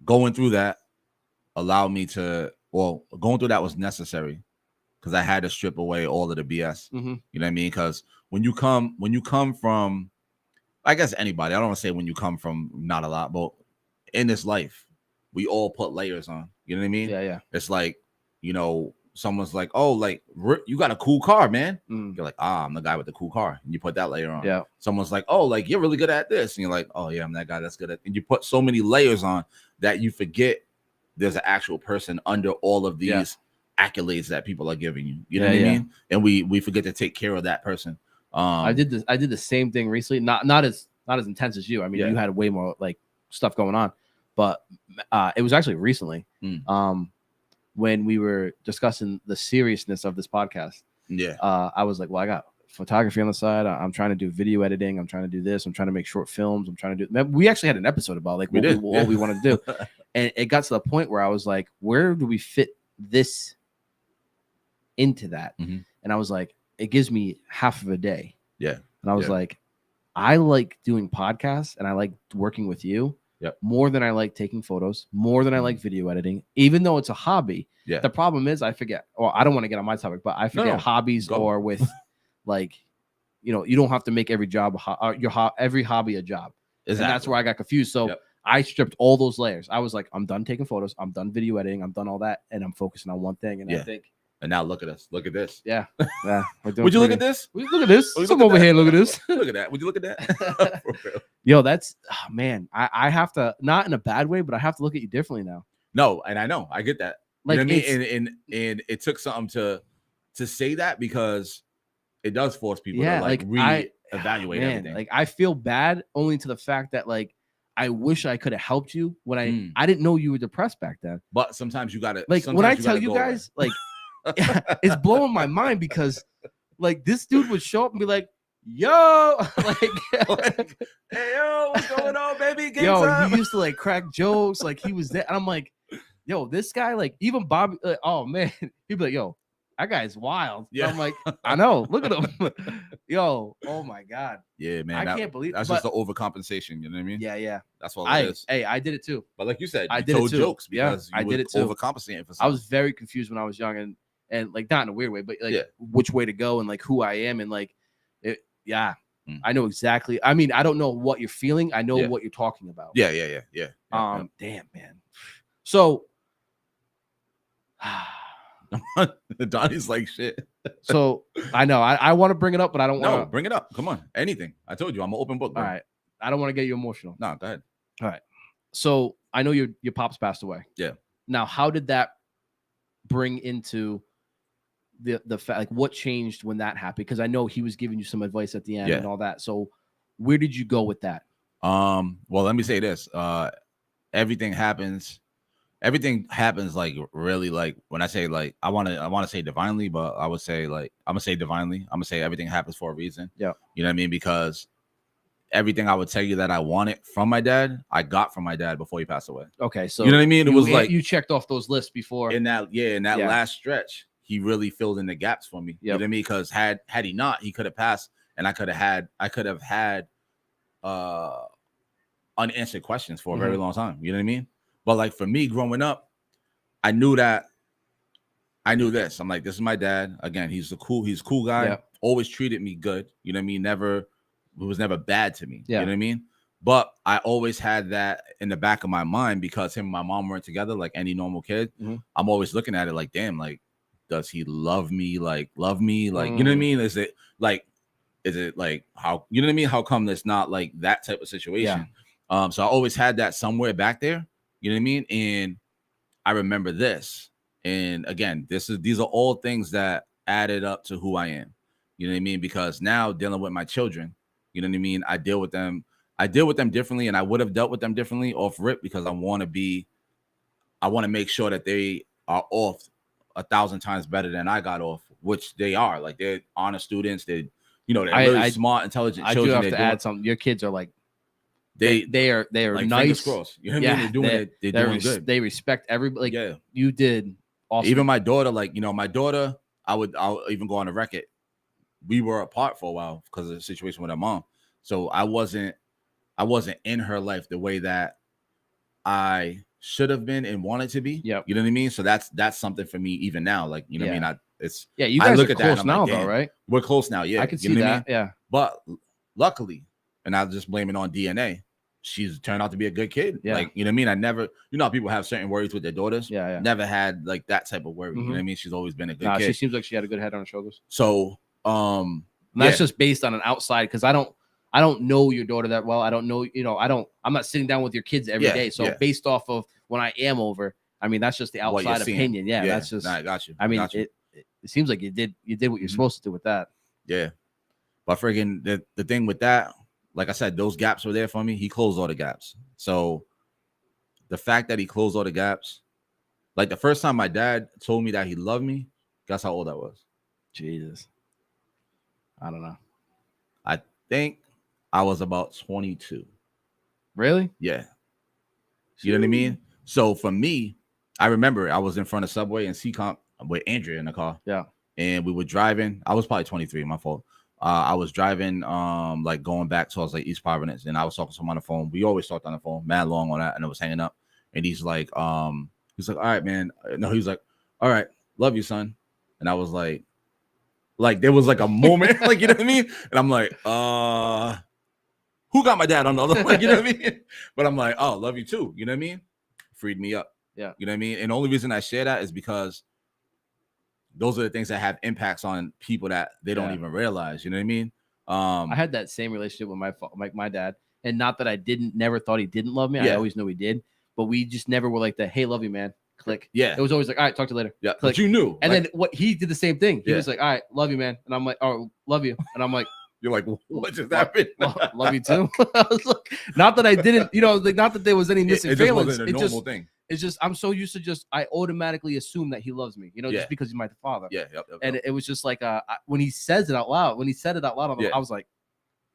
Speaker 3: going through that allowed me to, well, going through that was necessary, because I had to strip away all of the BS. You know what I mean? Because when you come from, I guess anybody, I don't want to say when you come from not a lot, but in this life, we all put layers on. You know what I mean?
Speaker 2: Yeah.
Speaker 3: It's like, you know, someone's like, oh, like, you got a cool car, man. You're like, I'm the guy with the cool car. And you put that layer on.
Speaker 2: Yeah.
Speaker 3: Someone's like, oh, like, you're really good at this. And you're like, oh, yeah, I'm that guy that's good at. And you put so many layers on that you forget there's an actual person under all of these accolades that people are giving you. You know what I mean? And we forget to take care of that person.
Speaker 2: I did the same thing recently. Not as intense as you. I mean, you had way more like stuff going on, but it was actually recently. When we were discussing the seriousness of this podcast. I was like, well, I got photography on the side. I'm trying to do video editing. I'm trying to do this. I'm trying to make short films. I'm trying to do. We actually had an episode about like what we wanted to do, and it got to the point where I was like, where do we fit this into that? And I was like, it gives me half of a day. And I was like, I like doing podcasts and I like working with you more than I like taking photos, more than I like video editing, even though it's a hobby. The problem is I forget, or I don't want to get on my topic, but I forget hobbies or with like, you know, you don't have to make every job, every hobby a job. And that's where I got confused. So I stripped all those layers. I was like, I'm done taking photos. I'm done video editing. I'm done all that. And I'm focusing on one thing. And I think.
Speaker 3: And now look at us. Look at this.
Speaker 2: Yeah.
Speaker 3: Would you look at this?
Speaker 2: Look at this. Come over here. Look at this.
Speaker 3: Look at that. Would you look at that? For real.
Speaker 2: Yo, that's man. I have to, not in a bad way, but I have to look at you differently now.
Speaker 3: No, and I know. I get that.
Speaker 2: Like,
Speaker 3: you know what I mean? And it took something to say that, because it does force people to like reevaluate everything.
Speaker 2: Like, I feel bad only to the fact that like I wish I could have helped you when I didn't know you were depressed back then.
Speaker 3: But sometimes you gotta,
Speaker 2: like, when I tell you guys like it's blowing my mind, because like this dude would show up and be like, yo, like
Speaker 3: hey, yo, what's going on, baby? Game
Speaker 2: yo,
Speaker 3: time.
Speaker 2: he used to like crack jokes, like he was there. And I'm like, yo, this guy, like, even Bobby, oh man, he'd be like, yo, that guy's wild. I'm like, I know, look at him. Yo, oh my God.
Speaker 3: Yeah, man.
Speaker 2: I can't believe
Speaker 3: that's just the overcompensation, you know what I mean?
Speaker 2: Yeah.
Speaker 3: That's what it is.
Speaker 2: Hey, I did it too.
Speaker 3: But like you said,
Speaker 2: I
Speaker 3: you
Speaker 2: did
Speaker 3: told
Speaker 2: it too.
Speaker 3: jokes because
Speaker 2: I did it too.
Speaker 3: Overcompensating for something.
Speaker 2: I was very confused when I was young, and like, not in a weird way, but like which way to go and like who I am, and like it. I know exactly. I mean, I don't know what you're feeling. I know what you're talking about.
Speaker 3: Yeah.
Speaker 2: Damn, man. So
Speaker 3: Donnie's like shit.
Speaker 2: So I know I want to bring it up, but I don't want to.
Speaker 3: No, bring it up. Come on. Anything. I told you I'm an open book, bro.
Speaker 2: All right. I don't want to get you emotional.
Speaker 3: No, go ahead.
Speaker 2: All right. So I know your pops passed away.
Speaker 3: Yeah.
Speaker 2: Now, how did that bring into the fact, like, what changed when that happened? Because I know he was giving you some advice at the end and all that. So where did you go with that?
Speaker 3: Well, let me say this. Everything happens like really, like, when I say like I want to say divinely, but I would say like I'm gonna say divinely. I'm gonna say everything happens for a reason.
Speaker 2: Yeah.
Speaker 3: You know what I mean? Because everything I would tell you that I wanted from my dad, I got from my dad before he passed away.
Speaker 2: Okay, so
Speaker 3: you know what I mean? It was like
Speaker 2: you checked off those lists before.
Speaker 3: In that last stretch, he really filled in the gaps for me. You know what I mean? Because had he not, he could have passed, and I could have had unanswered questions for a very long time. You know what I mean? But like for me growing up, I knew that. I knew this. I'm like, this is my dad. Again, he's a cool guy.
Speaker 2: Yeah.
Speaker 3: Always treated me good. You know what I mean? It was never bad to me.
Speaker 2: Yeah.
Speaker 3: You know what I mean? But I always had that in the back of my mind because him and my mom weren't together like any normal kid.
Speaker 2: Mm-hmm.
Speaker 3: I'm always looking at it like, damn, like, does he love me? Like, you know what I mean? Is it like how, you know what I mean? How come it's not like that type of situation?
Speaker 2: Yeah.
Speaker 3: So I always had that somewhere back there. You know what I mean? And I remember this. And again, these are all things that added up to who I am. You know what I mean? Because now dealing with my children, you know what I mean? I deal with them differently, and I would have dealt with them differently off rip because I want to make sure that they are off 1,000 times better than I got off, which they are. Like, they're honor students, they're really smart, intelligent children.
Speaker 2: I do have to add something. Your kids are like they are
Speaker 3: like,
Speaker 2: nice.
Speaker 3: Crossed, you know what I mean? They're doing good.
Speaker 2: They respect everybody. Like, you did awesome.
Speaker 3: Even my daughter, like, my daughter, I'll even go on the record. We were apart for a while because of the situation with her mom. So I wasn't in her life the way that I should have been and wanted to be.
Speaker 2: Yeah.
Speaker 3: You know what I mean? So that's something for me even now. Like, you know what I mean?
Speaker 2: You guys are close now, though, right?
Speaker 3: We're close now. Yeah.
Speaker 2: I can see that. I mean?
Speaker 3: Yeah. But luckily, and I'll just blame it on DNA, she's turned out to be a good kid.
Speaker 2: Yeah.
Speaker 3: Like, you know what I mean? I never, how people have certain worries with their daughters.
Speaker 2: Yeah.
Speaker 3: Never had like that type of worry. You know what I mean? She's always been a good kid.
Speaker 2: She seems like she had a good head on her shoulders.
Speaker 3: So,
Speaker 2: that's just based on an outside, because I don't know your daughter that well. I don't know, I'm not sitting down with your kids every day. So based off of when I am over, I mean, that's just the outside opinion. Yeah, that's just.
Speaker 3: I got you.
Speaker 2: I mean, it seems like you did what you're supposed to do with that.
Speaker 3: Yeah, but friggin' the thing with that, like I said, those gaps were there for me. He closed all the gaps. So the fact that he closed all the gaps, like the first time my dad told me that he loved me, guess how old I was?
Speaker 2: Jesus, I don't know.
Speaker 3: I think I was about 22.
Speaker 2: Really?
Speaker 3: Yeah. You know what I mean? So for me, I remember I was in front of Subway and C-Comp with Andrea in the car.
Speaker 2: Yeah.
Speaker 3: And we were driving. I was probably 23, my fault. I was driving, like going back towards like East Providence, and I was talking to him on the phone. We always talked on the phone, mad long on that, and I was hanging up. And he's like, all right, man. No, he was like, all right, love you, son. And I was like there was like a moment, like, you know what I mean? And I'm like, who got my dad on the other, like, you know what I mean? But I'm like, oh, love you too. You know what I mean? Freed me up.
Speaker 2: Yeah.
Speaker 3: You know what I mean? And the only reason I share that is because those are the things that have impacts on people that they don't even realize. You know what I mean?
Speaker 2: I had that same relationship with my dad, and not that I never thought he didn't love me. I always knew he did, but we just never were like the, hey, love you, man. Click.
Speaker 3: Yeah.
Speaker 2: It was always like, all right, talk to you later.
Speaker 3: Yeah.
Speaker 2: Click.
Speaker 3: But you knew.
Speaker 2: And then what he did the same thing. He was like, all right, love you, man. And I'm like, oh, love you. And I'm like,
Speaker 3: you're like, what just happened?
Speaker 2: Love you too. I was like, not that I didn't, not that there was any missing feelings.
Speaker 3: It wasn't a normal thing.
Speaker 2: It's just, I'm so used to I automatically assume that he loves me, just because he's my father.
Speaker 3: Yeah.
Speaker 2: And it was just like, when he said it out loud, I was like,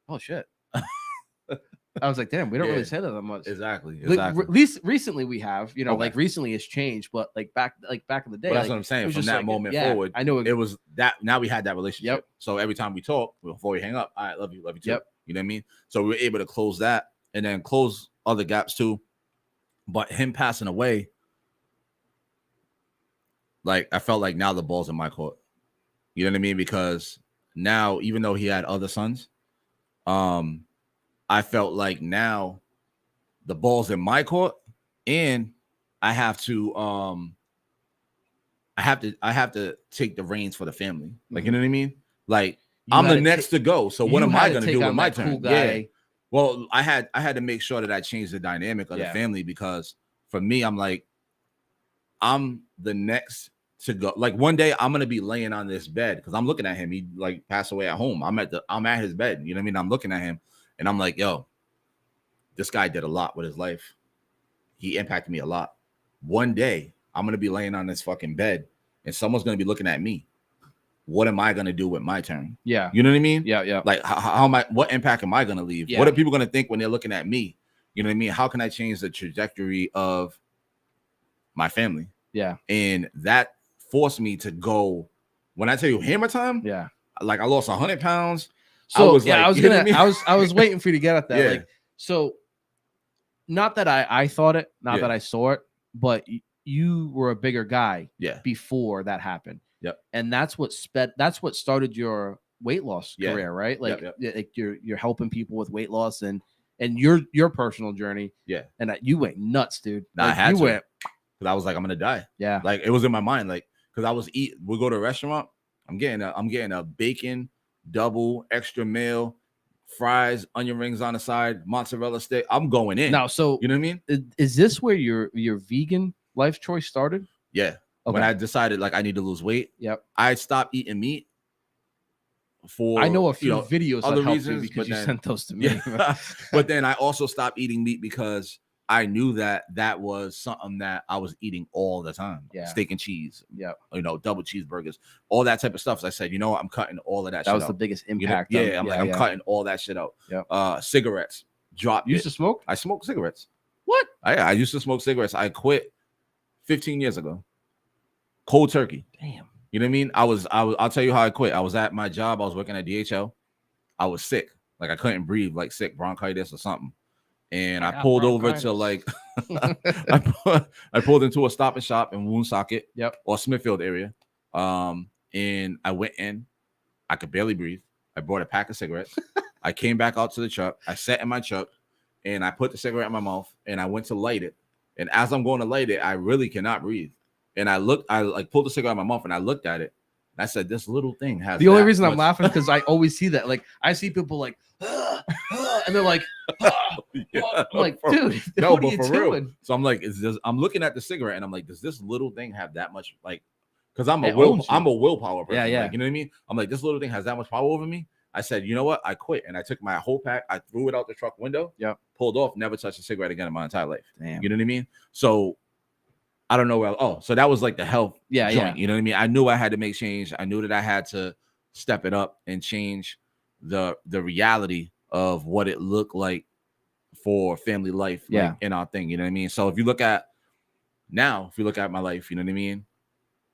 Speaker 2: oh shit. I was like, damn, we don't really say that much.
Speaker 3: Exactly.
Speaker 2: Like, at least recently we have, like recently it's changed, but like back in the day.
Speaker 3: Well, that's what I'm saying. From that moment forward,
Speaker 2: I know
Speaker 3: it was that. Now we had that relationship.
Speaker 2: Yep.
Speaker 3: So every time we talk, before we hang up, all right, love you too.
Speaker 2: Yep.
Speaker 3: You know what I mean? So we were able to close that and then close other gaps too. But him passing away, like, I felt like now the ball's in my court. You know what I mean? Because now, even though he had other sons, I felt like now the ball's in my court, and I have to take the reins for the family. Like, you know what I mean? Like, I'm the next to go. So what am I going to do with my turn? Yeah. Well, I had to make sure that I changed the dynamic of the family, because for me, I'm like, I'm the next to go. Like, one day I'm going to be laying on this bed because I'm looking at him. He like passed away at home. I'm at his bed. You know what I mean? I'm looking at him. And I'm like, yo, this guy did a lot with his life. He impacted me a lot. One day, I'm going to be laying on this fucking bed, and someone's going to be looking at me. What am I going to do with my turn?
Speaker 2: Yeah.
Speaker 3: You know what I mean?
Speaker 2: Yeah.
Speaker 3: Like, how am I, what impact am I going to leave?
Speaker 2: Yeah.
Speaker 3: What are people going to think when they're looking at me? You know what I mean? How can I change the trajectory of my family?
Speaker 2: Yeah.
Speaker 3: And that forced me to go, when I tell you hammer time, like, I lost 100 pounds.
Speaker 2: So I was waiting for you to get at that. Yeah. Like, so not that I thought it, not that I saw it, but you were a bigger guy
Speaker 3: Yeah.
Speaker 2: before that happened.
Speaker 3: Yep.
Speaker 2: And that's what started your weight loss
Speaker 3: Yeah.
Speaker 2: career, right? Like,
Speaker 3: Yep.
Speaker 2: like you're helping people with weight loss and your personal journey.
Speaker 3: Yeah.
Speaker 2: And you went nuts, dude.
Speaker 3: Nah, I
Speaker 2: like
Speaker 3: had
Speaker 2: you
Speaker 3: to.
Speaker 2: went,
Speaker 3: because I was like, I'm gonna die.
Speaker 2: yeah.
Speaker 3: Like it was in my mind, like because I was we go to a restaurant. I'm getting a bacon double extra meal, fries, onion rings on the side, mozzarella stick. I'm going in.
Speaker 2: Now, so
Speaker 3: you know what I mean?
Speaker 2: Is this where your vegan life choice started?
Speaker 3: Yeah.
Speaker 2: Okay.
Speaker 3: When I decided like I need to lose weight,
Speaker 2: Yep.
Speaker 3: I stopped eating meat for
Speaker 2: I know a few videos
Speaker 3: other
Speaker 2: that helped
Speaker 3: reasons,
Speaker 2: you because you
Speaker 3: then,
Speaker 2: sent those to me.
Speaker 3: Yeah. But then I also stopped eating meat because I knew that was something that I was eating all the time.
Speaker 2: Yeah.
Speaker 3: Steak and cheese.
Speaker 2: Yeah.
Speaker 3: Double cheeseburgers, all that type of stuff. So I said, you know what? I'm cutting all of that shit out.
Speaker 2: That was the biggest impact.
Speaker 3: I'm cutting all that shit out.
Speaker 2: Yeah.
Speaker 3: Cigarettes. Dropped.
Speaker 2: You used to smoke?
Speaker 3: I smoked cigarettes.
Speaker 2: What?
Speaker 3: I used to smoke cigarettes. I quit 15 years ago. Cold turkey.
Speaker 2: Damn.
Speaker 3: You know what I mean? I'll tell you how I quit. I was at my job. I was working at DHL. I was sick. Like I couldn't breathe, like sick, bronchitis or something. And I pulled over to like, I pulled into a Stop and Shop in Woonsocket, or Smithfield area. And I went in. I could barely breathe. I brought a pack of cigarettes. I came back out to the truck. I sat in my truck, and I put the cigarette in my mouth, and I went to light it. And as I'm going to light it, I really cannot breathe. And I like pulled the cigarette out of my mouth, and I looked at it. And I said, "This little thing has."
Speaker 2: The only reason I'm laughing is because I always see that. Like I see people like, and they're like,
Speaker 3: Yeah,
Speaker 2: I'm like, dude,
Speaker 3: no,
Speaker 2: what
Speaker 3: but
Speaker 2: are you
Speaker 3: for
Speaker 2: doing?
Speaker 3: real. So I'm like, I'm looking at the cigarette, and I'm like, does this little thing have that much like? Because I'm a willpower person.
Speaker 2: Yeah.
Speaker 3: Like, you know what I mean? I'm like, this little thing has that much power over me. I said, you know what? I quit, and I took my whole pack. I threw it out the truck window.
Speaker 2: Yep.
Speaker 3: Pulled off. Never touched a cigarette again in my entire life.
Speaker 2: Damn.
Speaker 3: You know what I mean? So I don't know where. Oh, so that was like the health joint.
Speaker 2: Yeah.
Speaker 3: You know what I mean? I knew I had to make change. I knew that I had to step it up and change the reality of what it looked like for family life.
Speaker 2: Yeah.
Speaker 3: Like, in our thing. You know what I mean? So if you look at my life, you know what I mean?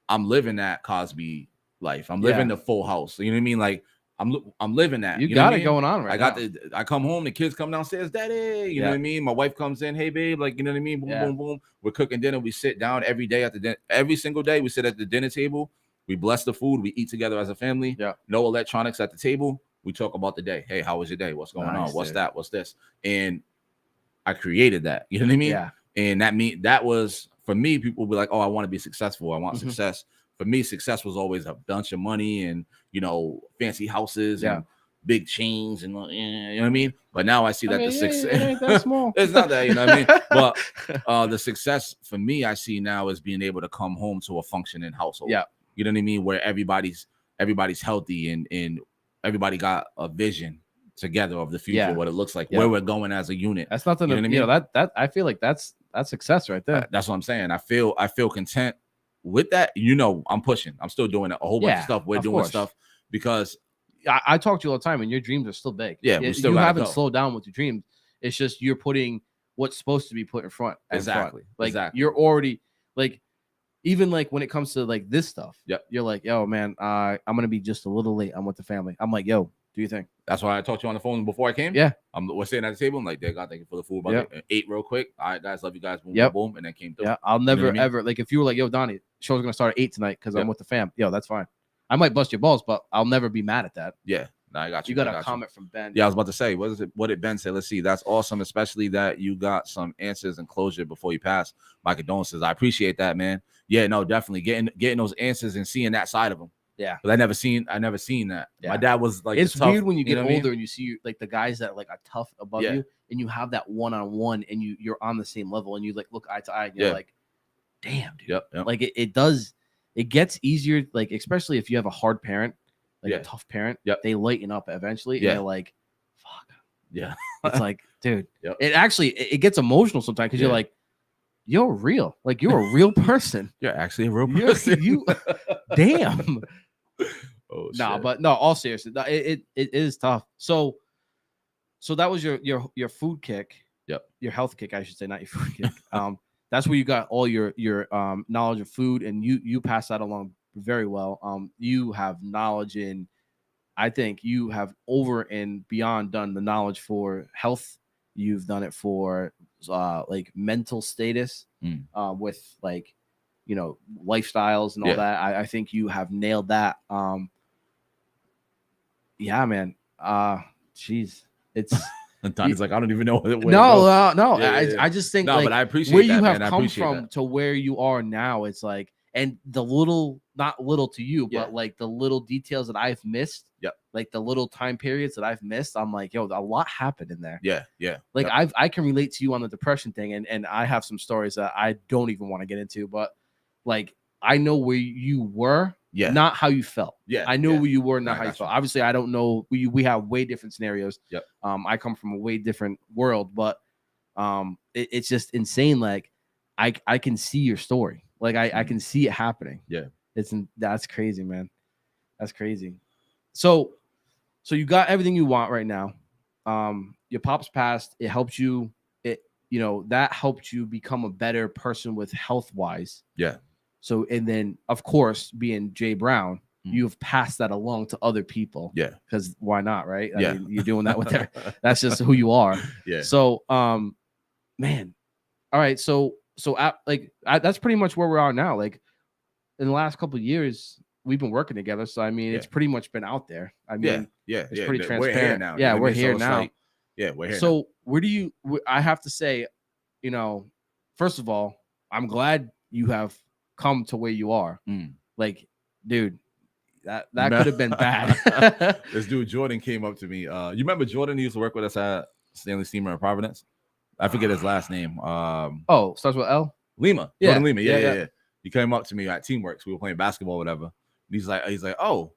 Speaker 3: I'm living that Cosby life. I'm living the Full House. You know what I mean? Like I'm living that.
Speaker 2: You
Speaker 3: know
Speaker 2: got
Speaker 3: what I
Speaker 2: it
Speaker 3: mean?
Speaker 2: going on right now.
Speaker 3: I come home, the kids come downstairs, Daddy. You know what I mean? My wife comes in, hey babe, like you know what I mean? Boom, boom, boom. We're cooking dinner. We sit down every day at the dinner. Every single day, we sit at the dinner table. We bless the food. We eat together as a family.
Speaker 2: Yeah. No
Speaker 3: No electronics at the table. We talk about the day. Hey, how was your day? What's going on? What's that? What's this? And I created that. You know what I mean?
Speaker 2: Yeah.
Speaker 3: And that was for me. People will be like, oh, I want to be successful. I want success. For me, success was always a bunch of money and fancy houses and big chains and you know what I mean. But now I see that the success
Speaker 2: it ain't that small.
Speaker 3: It's not that, you know what I mean. But the success for me, I see now is being able to come home to a functioning household.
Speaker 2: Yeah,
Speaker 3: you know what I mean, where everybody's healthy and everybody got a vision together of the future, what it looks like, where we're going as a unit.
Speaker 2: That's nothing.
Speaker 3: You know what I mean?
Speaker 2: That I feel like that's success right there.
Speaker 3: That's what I'm saying. I feel content with that. I'm pushing. I'm still doing a whole bunch of stuff. We're doing stuff because
Speaker 2: I talk to you all the time, and your dreams are still big.
Speaker 3: Yeah, you
Speaker 2: haven't slowed down with your dreams. It's just you're putting what's supposed to be put in front.
Speaker 3: Exactly.
Speaker 2: Like you're already like, even like when it comes to like this stuff.
Speaker 3: Yep.
Speaker 2: You're like, yo, man, I'm gonna be just a little late. I'm with the family. I'm like, yo, do you think?
Speaker 3: That's why I talked to you on the phone before I came.
Speaker 2: Yeah.
Speaker 3: We're sitting at the table. I'm like, God, thank you for the food. Ate real quick. All right, guys, love you guys. Boom, boom, boom, and then came through.
Speaker 2: Yeah, I'll never ever like if you were like, yo, Donnie, show's gonna start at 8 tonight because I'm with the fam. Yo, that's fine. I might bust your balls, but I'll never be mad at that.
Speaker 3: Yeah. No, I got you.
Speaker 2: You got a comment from Ben.
Speaker 3: Yeah, I was about to say, what did Ben say? Let's see. That's awesome, especially that you got some answers and closure before you pass. My condolences. I appreciate that, man. Yeah, no, definitely getting those answers and seeing that side of them.
Speaker 2: Yeah,
Speaker 3: but I never seen that. Yeah. My dad was like,
Speaker 2: it's
Speaker 3: tough,
Speaker 2: weird when you get older
Speaker 3: I mean?
Speaker 2: and you see like the guys that like are tough above you, and you have that one-on-one, and you're on the same level, and you like look eye to eye, and you're like, damn, dude.
Speaker 3: Yep.
Speaker 2: Like it gets easier, like especially if you have a hard parent. Like a tough parent, they lighten up eventually. And they're like, fuck.
Speaker 3: Yeah.
Speaker 2: It's like, dude, it gets emotional sometimes because you're like, you're real. Like you're a real person.
Speaker 3: You're actually a real person.
Speaker 2: Damn.
Speaker 3: Oh,
Speaker 2: nah, but no, all seriously, it is tough. So that was your food kick.
Speaker 3: Yep.
Speaker 2: Your health kick, I should say, not your food kick. That's where you got all your knowledge of food, and you pass that along very well. You have knowledge in, I think you have over and beyond done the knowledge for health. You've done it for like mental status, with like lifestyles and all
Speaker 3: Yeah.
Speaker 2: that. I think you have nailed that. Yeah, man. Jeez, it's
Speaker 3: Donnie's like, I don't even know where to go.
Speaker 2: no.
Speaker 3: Yeah.
Speaker 2: I just think
Speaker 3: No,
Speaker 2: like
Speaker 3: but I appreciate
Speaker 2: where
Speaker 3: that,
Speaker 2: you have
Speaker 3: man. I
Speaker 2: come
Speaker 3: appreciate
Speaker 2: from
Speaker 3: that.
Speaker 2: to where you are now. It's like, and the little, not little to you,
Speaker 3: Yeah.
Speaker 2: but like the little details that I've missed.
Speaker 3: Yep.
Speaker 2: Like the little time periods that I've missed. I'm like, yo, a lot happened in there.
Speaker 3: Yeah. Yeah.
Speaker 2: Like
Speaker 3: Yep.
Speaker 2: I can relate to you on the depression thing, and I have some stories that I don't even want to get into, but like I know where you were,
Speaker 3: Yeah.
Speaker 2: not how you felt.
Speaker 3: Yeah.
Speaker 2: I know where you were, not
Speaker 3: I
Speaker 2: how you
Speaker 3: got
Speaker 2: felt.
Speaker 3: you.
Speaker 2: Obviously, I don't know. We have way different scenarios.
Speaker 3: Yep.
Speaker 2: I come from a way different world, but it's just insane. Like I can see your story. Like I can see it happening.
Speaker 3: Yeah.
Speaker 2: That's crazy, man. That's crazy. So you got everything you want right now. Your pops passed. It helped you. That helped you become a better person with health wise.
Speaker 3: Yeah.
Speaker 2: So, and then of course, being Jay Brown, you've passed that along to other people.
Speaker 3: Yeah.
Speaker 2: Because why not, right? I
Speaker 3: Yeah.
Speaker 2: mean, you're doing that with their. That's just who you are.
Speaker 3: Yeah.
Speaker 2: So, man, all right. So that's pretty much where we are now. Like in the last couple of years, we've been working together. So I mean, it's pretty much been out there. I mean,
Speaker 3: yeah.
Speaker 2: it's pretty transparent.
Speaker 3: We're here now.
Speaker 2: Yeah, we're here now.
Speaker 3: Like, yeah, we're here.
Speaker 2: So where do you? I have to say, first of all, I'm glad you have come to where you are. Like, dude, that could have been bad.
Speaker 3: This dude Jordan came up to me. You remember Jordan? He used to work with us at Stanley Steamer in Providence. I forget his last name.
Speaker 2: Starts with L.
Speaker 3: Lima.
Speaker 2: Yeah.
Speaker 3: Jordan Lima. Yeah. He came up to me at Teamworks. We were playing basketball, or whatever. And he's like, oh.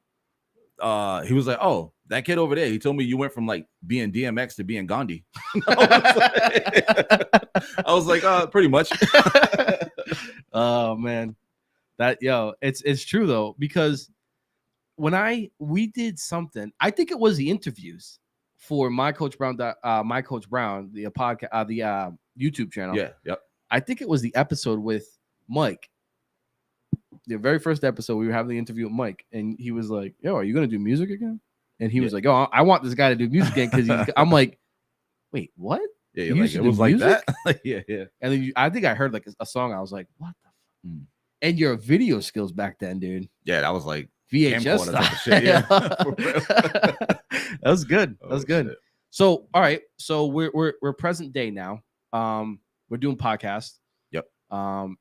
Speaker 3: He was like, oh, that kid over there. He told me you went from like being DMX to being Gandhi. I was like, pretty much.
Speaker 2: Oh man, it's true though, because when we did something, I think it was the interviews for My Coach Brown, the podcast, the YouTube channel.
Speaker 3: Yeah. Yep.
Speaker 2: I think it was the episode with Mike. The very first episode, we were having the interview with Mike, and he was like, "Yo, are you gonna do music again?" And he was like, "Oh, I want this guy to do music again," because I'm like, "Wait, what?"
Speaker 3: Yeah, like, it was like that. Yeah.
Speaker 2: And then I think I heard like a song. I was like, "What the?" And your video skills back then, dude.
Speaker 3: Yeah, that was like
Speaker 2: VHS
Speaker 3: type of shit. Yeah,
Speaker 2: that was good. That was good. Shit. So, all right. So we're present day now. We're doing podcasts.
Speaker 3: Yep.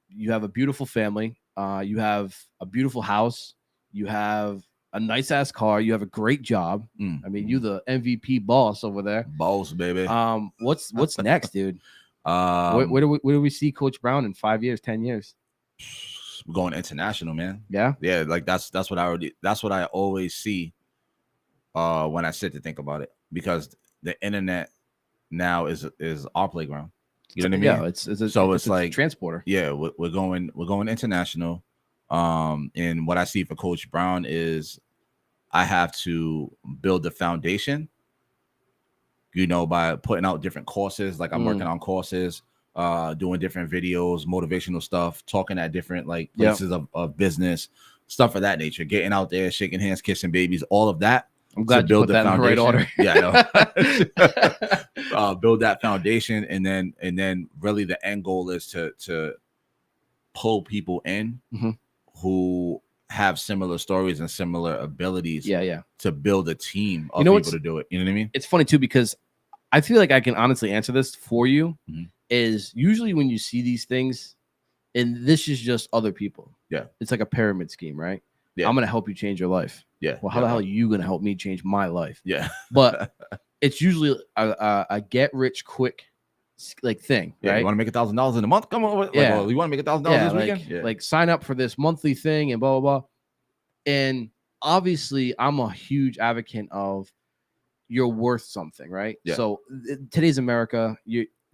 Speaker 2: You have a beautiful family. You have a beautiful house. You have a nice ass car. You have a great job. I mean, you the MVP boss over there.
Speaker 3: Boss, baby.
Speaker 2: What's next, dude? Where do we see Coach Brown in 5 years, 10 years?
Speaker 3: We're going international, man.
Speaker 2: Yeah.
Speaker 3: Like that's what I always see when I sit to think about it, because the internet now is our playground. You know what I mean?
Speaker 2: Yeah, it's like a transporter.
Speaker 3: Yeah, we're going international. And what I see for Coach Brown is I have to build the foundation, by putting out different courses. Like I'm working on courses, doing different videos, motivational stuff, talking at different like places of business, stuff of that nature, getting out there, shaking hands, kissing babies, all of that.
Speaker 2: I'm glad you put that in the right order.
Speaker 3: Yeah, I know. Build that foundation, and then really the end goal is to pull people in who have similar stories and similar abilities.
Speaker 2: Yeah.
Speaker 3: To build a team of people to do it. You know what I mean?
Speaker 2: It's funny too, because I feel like I can honestly answer this for you. Is usually when you see these things, and this is just other people. Yeah, it's like a pyramid scheme, right? Yeah, I'm gonna help you change your life. Yeah. Well, how the hell are you gonna help me change my life? Yeah. But it's usually a get rich quick like thing, right?
Speaker 3: You want to make $1,000 in a month? Come on.
Speaker 2: Yeah.
Speaker 3: You want to make $1,000 this weekend?
Speaker 2: Yeah. Like sign up for this monthly thing and blah blah blah. And obviously, I'm a huge advocate of you're worth something, right? Yeah. So today's America,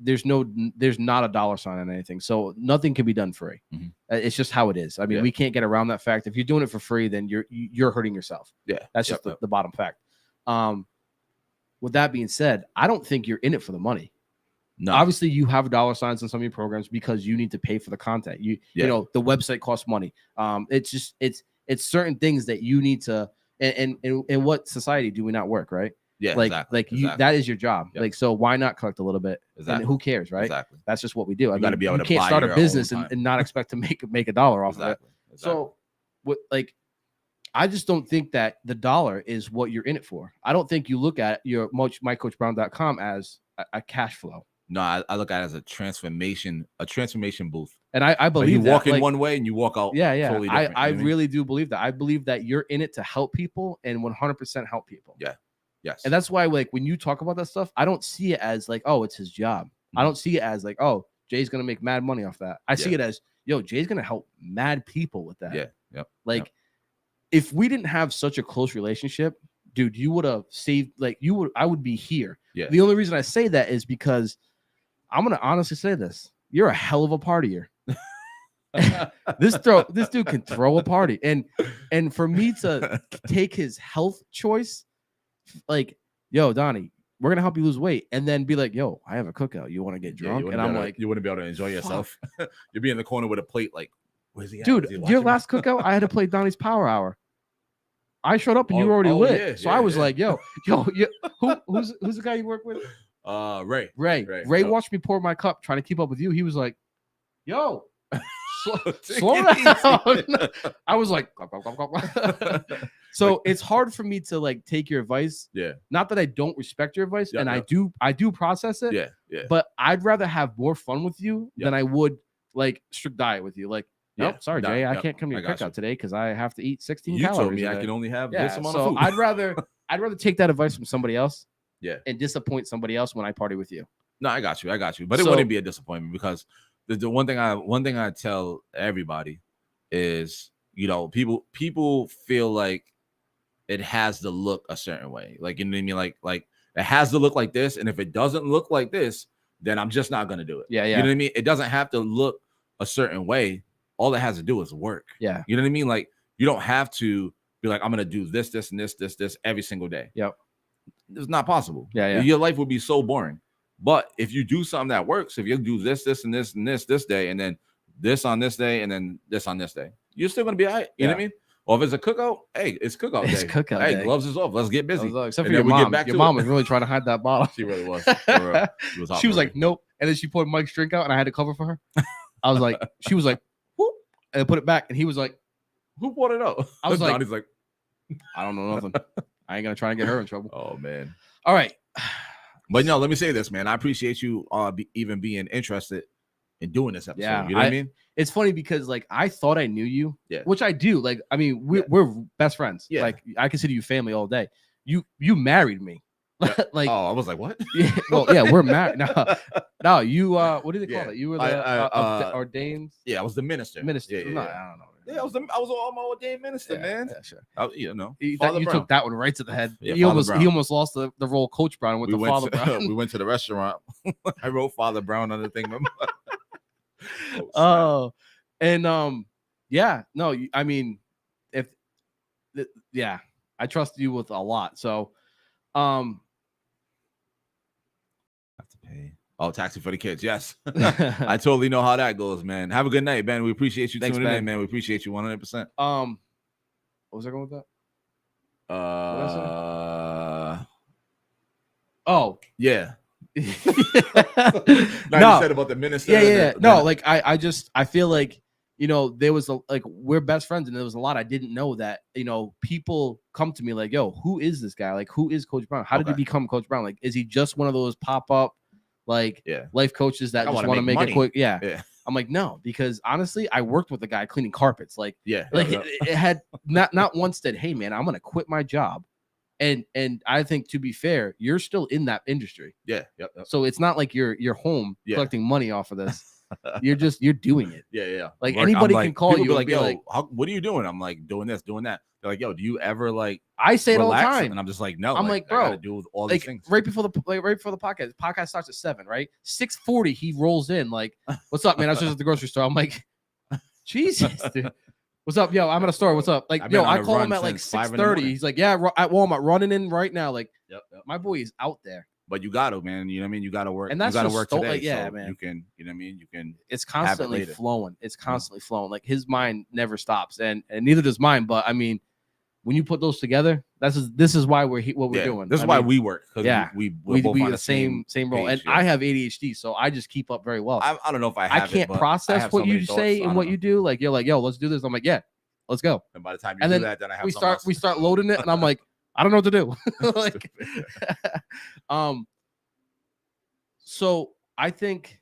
Speaker 2: there's not a dollar sign on anything, so nothing can be done free. It's just how it is. I mean, we can't get around that fact. If you're doing it for free, then you're hurting yourself. Yeah, that's just the bottom fact. With that being said, I don't think you're in it for the money. No, obviously you have dollar signs on some of your programs because you need to pay for the content. You know, the website costs money. It's just it's certain things that you need to. And in what society do we not work, right?
Speaker 3: Yeah,
Speaker 2: like
Speaker 3: exactly.
Speaker 2: that is your job.
Speaker 3: Yep.
Speaker 2: Like, so why not collect a little bit?
Speaker 3: Exactly.
Speaker 2: And who cares, right?
Speaker 3: Exactly.
Speaker 2: That's just what we do. I
Speaker 3: You
Speaker 2: mean,
Speaker 3: got to be able
Speaker 2: you
Speaker 3: to
Speaker 2: can't
Speaker 3: buy
Speaker 2: start a
Speaker 3: your
Speaker 2: business
Speaker 3: own
Speaker 2: and not expect to make a dollar off of it.
Speaker 3: Exactly.
Speaker 2: So, what like, I just don't think that the dollar is what you're in it for. I don't think you look at your mycoachbrown.com as a cash flow.
Speaker 3: No, I look at it as a transformation booth.
Speaker 2: And I believe
Speaker 3: like you
Speaker 2: that.
Speaker 3: walk in
Speaker 2: like,
Speaker 3: one way and you walk out.
Speaker 2: Yeah.
Speaker 3: Totally different.
Speaker 2: I really do believe that. I believe that you're in it to help people and 100% help people.
Speaker 3: Yeah. Yes.
Speaker 2: And that's why, like, when you talk about that stuff, I don't see it as like, oh, it's his job. I don't see it as like, oh, Jay's gonna make mad money off that. I see it as, yo, Jay's gonna help mad people with that.
Speaker 3: Yeah. Yep.
Speaker 2: Like, if we didn't have such a close relationship, dude, you would have saved. Like, I would be here.
Speaker 3: Yeah.
Speaker 2: The only reason I say that is because I'm gonna honestly say this: you're a hell of a partier. This dude can throw a party, and for me to take his health choice, like, yo, Donnie, we're gonna help you lose weight, and then be like, yo, I have a cookout. You want to get drunk? And I'm like,
Speaker 3: you wouldn't be able to enjoy yourself. You'd be in the corner with a plate, like, where's he at?
Speaker 2: Dude, your last cookout, I had to play Donnie's Power Hour. I showed up and you were already lit.
Speaker 3: Yeah,
Speaker 2: so I was like, yo, who's the guy you work with?
Speaker 3: Ray.
Speaker 2: Ray watched me pour my cup trying to keep up with you. He was like, yo, slow down. I was like, so it's hard for me to like take your advice.
Speaker 3: Yeah.
Speaker 2: Not that I don't respect your advice, and I do process it.
Speaker 3: Yeah.
Speaker 2: But I'd rather have more fun with you than I would like strict diet with you. Like, nope, sorry, Jay, I can't come to your cookout today because I have to eat 16 calories.
Speaker 3: You told me
Speaker 2: today.
Speaker 3: I can only have this amount of food.
Speaker 2: I'd rather take that advice from somebody else.
Speaker 3: Yeah.
Speaker 2: And disappoint somebody else when I party with you.
Speaker 3: No, I got you. But it wouldn't be a disappointment because the one thing I tell everybody is, you know, people feel like it has to look a certain way. Like, you know what I mean? Like it has to look like this. And if it doesn't look like this, then I'm just not gonna do it.
Speaker 2: Yeah.
Speaker 3: You know what I mean? It doesn't have to look a certain way. All it has to do is work.
Speaker 2: Yeah.
Speaker 3: You know what I mean? Like, you don't have to be like, I'm gonna do this, and this every single day.
Speaker 2: Yep.
Speaker 3: It's not possible.
Speaker 2: Yeah.
Speaker 3: Your life would be so boring. But if you do something that works, if you do this, and this day, and then this on this day, and then this on this day, you're still gonna be all right. You know what I mean? Or if it's a cookout, hey, it's cookout day.
Speaker 2: It's cookout day.
Speaker 3: Hey, gloves is off. Let's get busy.
Speaker 2: Except for your mom. Your mom was really trying to hide that bottle.
Speaker 3: She really was.
Speaker 2: She was like, nope. And then she poured Mike's drink out, and I had to cover for her. I was like, she was like, whoop, and put it back, and he was like,
Speaker 3: who poured it out?
Speaker 2: I was like,
Speaker 3: Donnie's like,
Speaker 2: I don't know nothing. I ain't gonna try and get her in trouble.
Speaker 3: Oh man.
Speaker 2: All right.
Speaker 3: But no, let me say this, man. I appreciate you even being interested in doing this episode.
Speaker 2: Yeah,
Speaker 3: you know what I mean?
Speaker 2: It's funny because like I thought I knew you,
Speaker 3: yeah,
Speaker 2: which I do. Like, I mean, we're best friends.
Speaker 3: Yeah.
Speaker 2: Like I consider you family all day. You married me. Like,
Speaker 3: oh, I was like, what?
Speaker 2: Yeah, well, yeah, we're married. No, you what do they call it? You were the ordained.
Speaker 3: Yeah, I was the minister.
Speaker 2: Minister.
Speaker 3: Yeah,
Speaker 2: no, I don't know.
Speaker 3: Yeah, I was on my ordained minister, man.
Speaker 2: Yeah, sure.
Speaker 3: You know,
Speaker 2: you took that one right to the head.
Speaker 3: Yeah,
Speaker 2: he almost lost the role Coach Brown with Father Brown.
Speaker 3: We went to the restaurant. I wrote Father Brown on the thing.
Speaker 2: And yeah, no, I mean, I trust you with a lot. So,
Speaker 3: have to pay. Oh, taxi for the kids. Yes. I totally know how that goes, man. Have a good night, Ben. We appreciate you tuning in, man. We appreciate you 100%.
Speaker 2: What was I going with that? Oh,
Speaker 3: yeah.
Speaker 2: No,
Speaker 3: you said about the minister.
Speaker 2: Yeah. No, like I feel like, you know, there was we're best friends, and there was a lot I didn't know that, you know, people come to me like, yo, who is this guy? Like, who is Coach Brown? How did he become Coach Brown? Like, is he just one of those pop-up life coaches that just want to make it quick? Yeah. I'm like, no, because honestly, I worked with a guy cleaning carpets. Like, it had not once said, hey man, I'm gonna quit my job. And I think, to be fair, you're still in that industry.
Speaker 3: Yeah.
Speaker 2: So it's not like you're home collecting money off of this. You're doing it.
Speaker 3: Yeah.
Speaker 2: Like, anybody can call you
Speaker 3: like, yo, what are you doing? I'm like, doing this, doing that. They're like, yo, do you ever like?
Speaker 2: I say it all the time,
Speaker 3: and I'm just like, no.
Speaker 2: I'm like, bro,
Speaker 3: I gotta do all these things
Speaker 2: right before the podcast. The podcast starts at 7, right? 6:40, he rolls in like, "What's up, man? I was just at the grocery store." I'm like, Jesus, dude. What's up, yo? I'm at a store. What's up? Like, yo, I call him at like 6:30. He's like, yeah, at Walmart, running in right now. Like,
Speaker 3: yep.
Speaker 2: My boy is out there.
Speaker 3: But you got to, man. You know what I mean? You got to work.
Speaker 2: And that's
Speaker 3: you got to work today.
Speaker 2: Yeah,
Speaker 3: so
Speaker 2: man.
Speaker 3: You can, you know what I mean? You can.
Speaker 2: It's constantly flowing. It's constantly flowing. Like, his mind never stops, and neither does mine. But I mean, when you put those together, this is why we're what we're doing.
Speaker 3: This is why we work.
Speaker 2: Yeah,
Speaker 3: we're
Speaker 2: we
Speaker 3: both
Speaker 2: be
Speaker 3: on
Speaker 2: the same role.
Speaker 3: page,
Speaker 2: And I have ADHD, so I just keep up very well.
Speaker 3: I don't know if I
Speaker 2: can't
Speaker 3: it, but
Speaker 2: process
Speaker 3: I have
Speaker 2: what
Speaker 3: so many
Speaker 2: you
Speaker 3: thoughts,
Speaker 2: say
Speaker 3: so
Speaker 2: and what you do. Like you're like, yo, let's do this. I'm like, yeah, let's go.
Speaker 3: And by the time you
Speaker 2: And
Speaker 3: do
Speaker 2: then
Speaker 3: that, then I have
Speaker 2: we start loading it, and I'm like, I don't know what to do. Like, so I think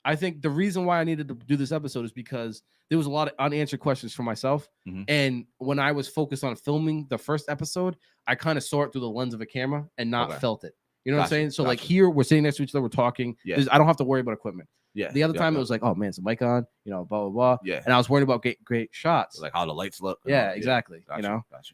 Speaker 2: the reason why I needed to do this episode is because there was a lot of unanswered questions for myself. And when I was focused on filming the first episode, I kind of saw it through the lens of a camera and not felt it. You know what I'm saying? So like here, we're sitting next to each other, we're talking.
Speaker 3: Yeah.
Speaker 2: I don't have to worry about equipment.
Speaker 3: Yeah.
Speaker 2: The other time it was like, oh man, it's a mic on, you know, blah, blah, blah.
Speaker 3: Yeah.
Speaker 2: And I was worried about great shots.
Speaker 3: Like how the lights look.
Speaker 2: Yeah, exactly.
Speaker 3: Gotcha,
Speaker 2: you know?
Speaker 3: Gotcha.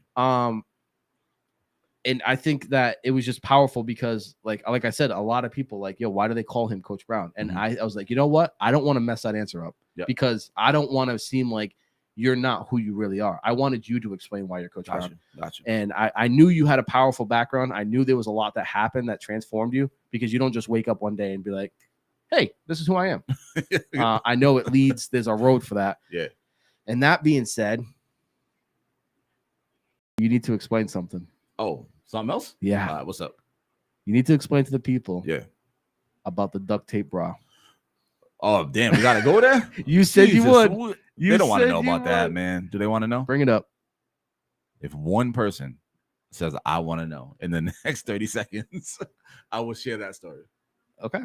Speaker 2: And I think that it was just powerful because like I said, a lot of people like, yo, why do they call him Coach Brown? And I was like, you know what? I don't want to mess that answer up because I don't want to seem like you're not who you really are. I wanted you to explain why you're Coach Brown.
Speaker 3: Gotcha.
Speaker 2: And I knew you had a powerful background. I knew there was a lot that happened that transformed you because you don't just wake up one day and be like, hey, this is who I am. I know it leads. There's a road for that.
Speaker 3: Yeah.
Speaker 2: And that being said, you need to explain something.
Speaker 3: Oh, something else?
Speaker 2: Yeah.
Speaker 3: What's up?
Speaker 2: You need to explain to the people
Speaker 3: about
Speaker 2: the duct tape bra.
Speaker 3: Oh, damn. We got to go there?
Speaker 2: You said you would.
Speaker 3: They don't want to know about that, man. Do they want to know?
Speaker 2: Bring it up.
Speaker 3: If one person says, I want to know in the next 30 seconds, I will share that story.
Speaker 2: Okay.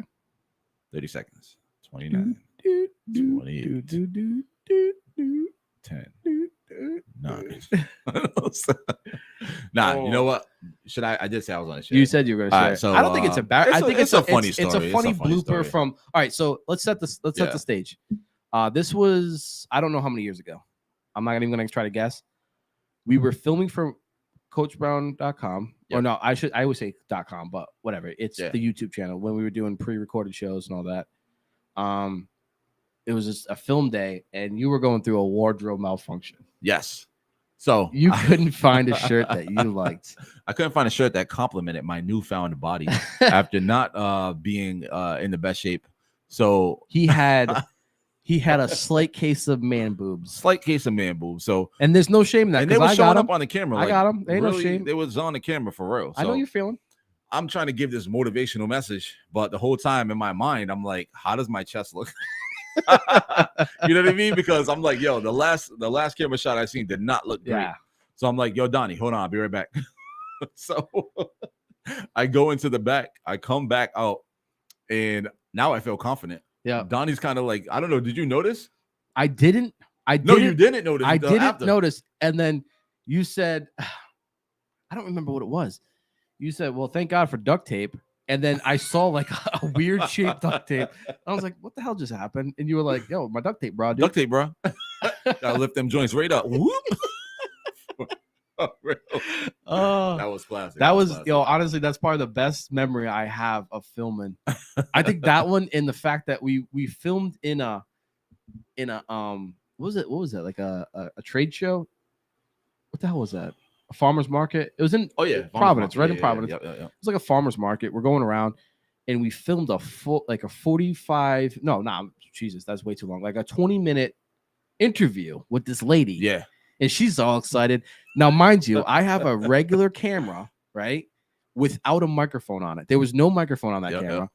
Speaker 3: 30 seconds. 29. 28. 10. 9. You know what? I did say I was on the show.
Speaker 2: You said you were going to share.
Speaker 3: Right, so,
Speaker 2: I don't think it's embarrassing. I think
Speaker 3: it's a funny story.
Speaker 2: It's a funny blooper from. All right, so let's set the stage. This was, I don't know how many years ago. I'm not even going to try to guess. We were filming for CoachBrown.com. Or no, I always say .com, but whatever. It's the YouTube channel when we were doing pre-recorded shows and all that. It was just a film day, and you were going through a wardrobe malfunction.
Speaker 3: Yes. So
Speaker 2: you couldn't find a shirt that you liked.
Speaker 3: I couldn't find a shirt that complimented my newfound body after not being in the best shape. So
Speaker 2: he had a slight case of man boobs.
Speaker 3: So
Speaker 2: and there's no shame in that.
Speaker 3: And they were showing up on the camera.
Speaker 2: I got them. Ain't no shame.
Speaker 3: They was on the camera for real. So
Speaker 2: I know you're feeling.
Speaker 3: I'm trying to give this motivational message, but the whole time in my mind, I'm like, how does my chest look? You know what I mean? Because I'm like, yo, the last camera shot I seen did not look great.
Speaker 2: Yeah.
Speaker 3: So I'm like, yo, Donnie, hold on, I'll be right back. So I go into the back, I come back out, and now I feel confident.
Speaker 2: Yeah.
Speaker 3: Donnie's kind of like, I don't know. Did you notice?
Speaker 2: I didn't.
Speaker 3: No, you didn't notice.
Speaker 2: I didn't notice. And then you said, I don't remember what it was. You said, well, thank God for duct tape. And then I saw like a weird shaped duct tape. I was like, what the hell just happened? And you were like, yo, my duct tape, bro. Dude.
Speaker 3: Duct tape, bro. Gotta lift them joints right up. Whoop. That was classic.
Speaker 2: That was classic. Yo, honestly, that's probably the best memory I have of filming. I think that one, and the fact that we filmed in a what was that? Like a trade show? What the hell was that? A farmer's market. It was in Providence, right in Providence.
Speaker 3: Yeah.
Speaker 2: It was like a farmer's market. We're going around, and we filmed a 45. No, Jesus, that's way too long. Like a 20-minute interview with this lady.
Speaker 3: Yeah,
Speaker 2: and she's all excited. Now, mind you, I have a regular camera, right, without a microphone on it. There was no microphone on that camera. Yep.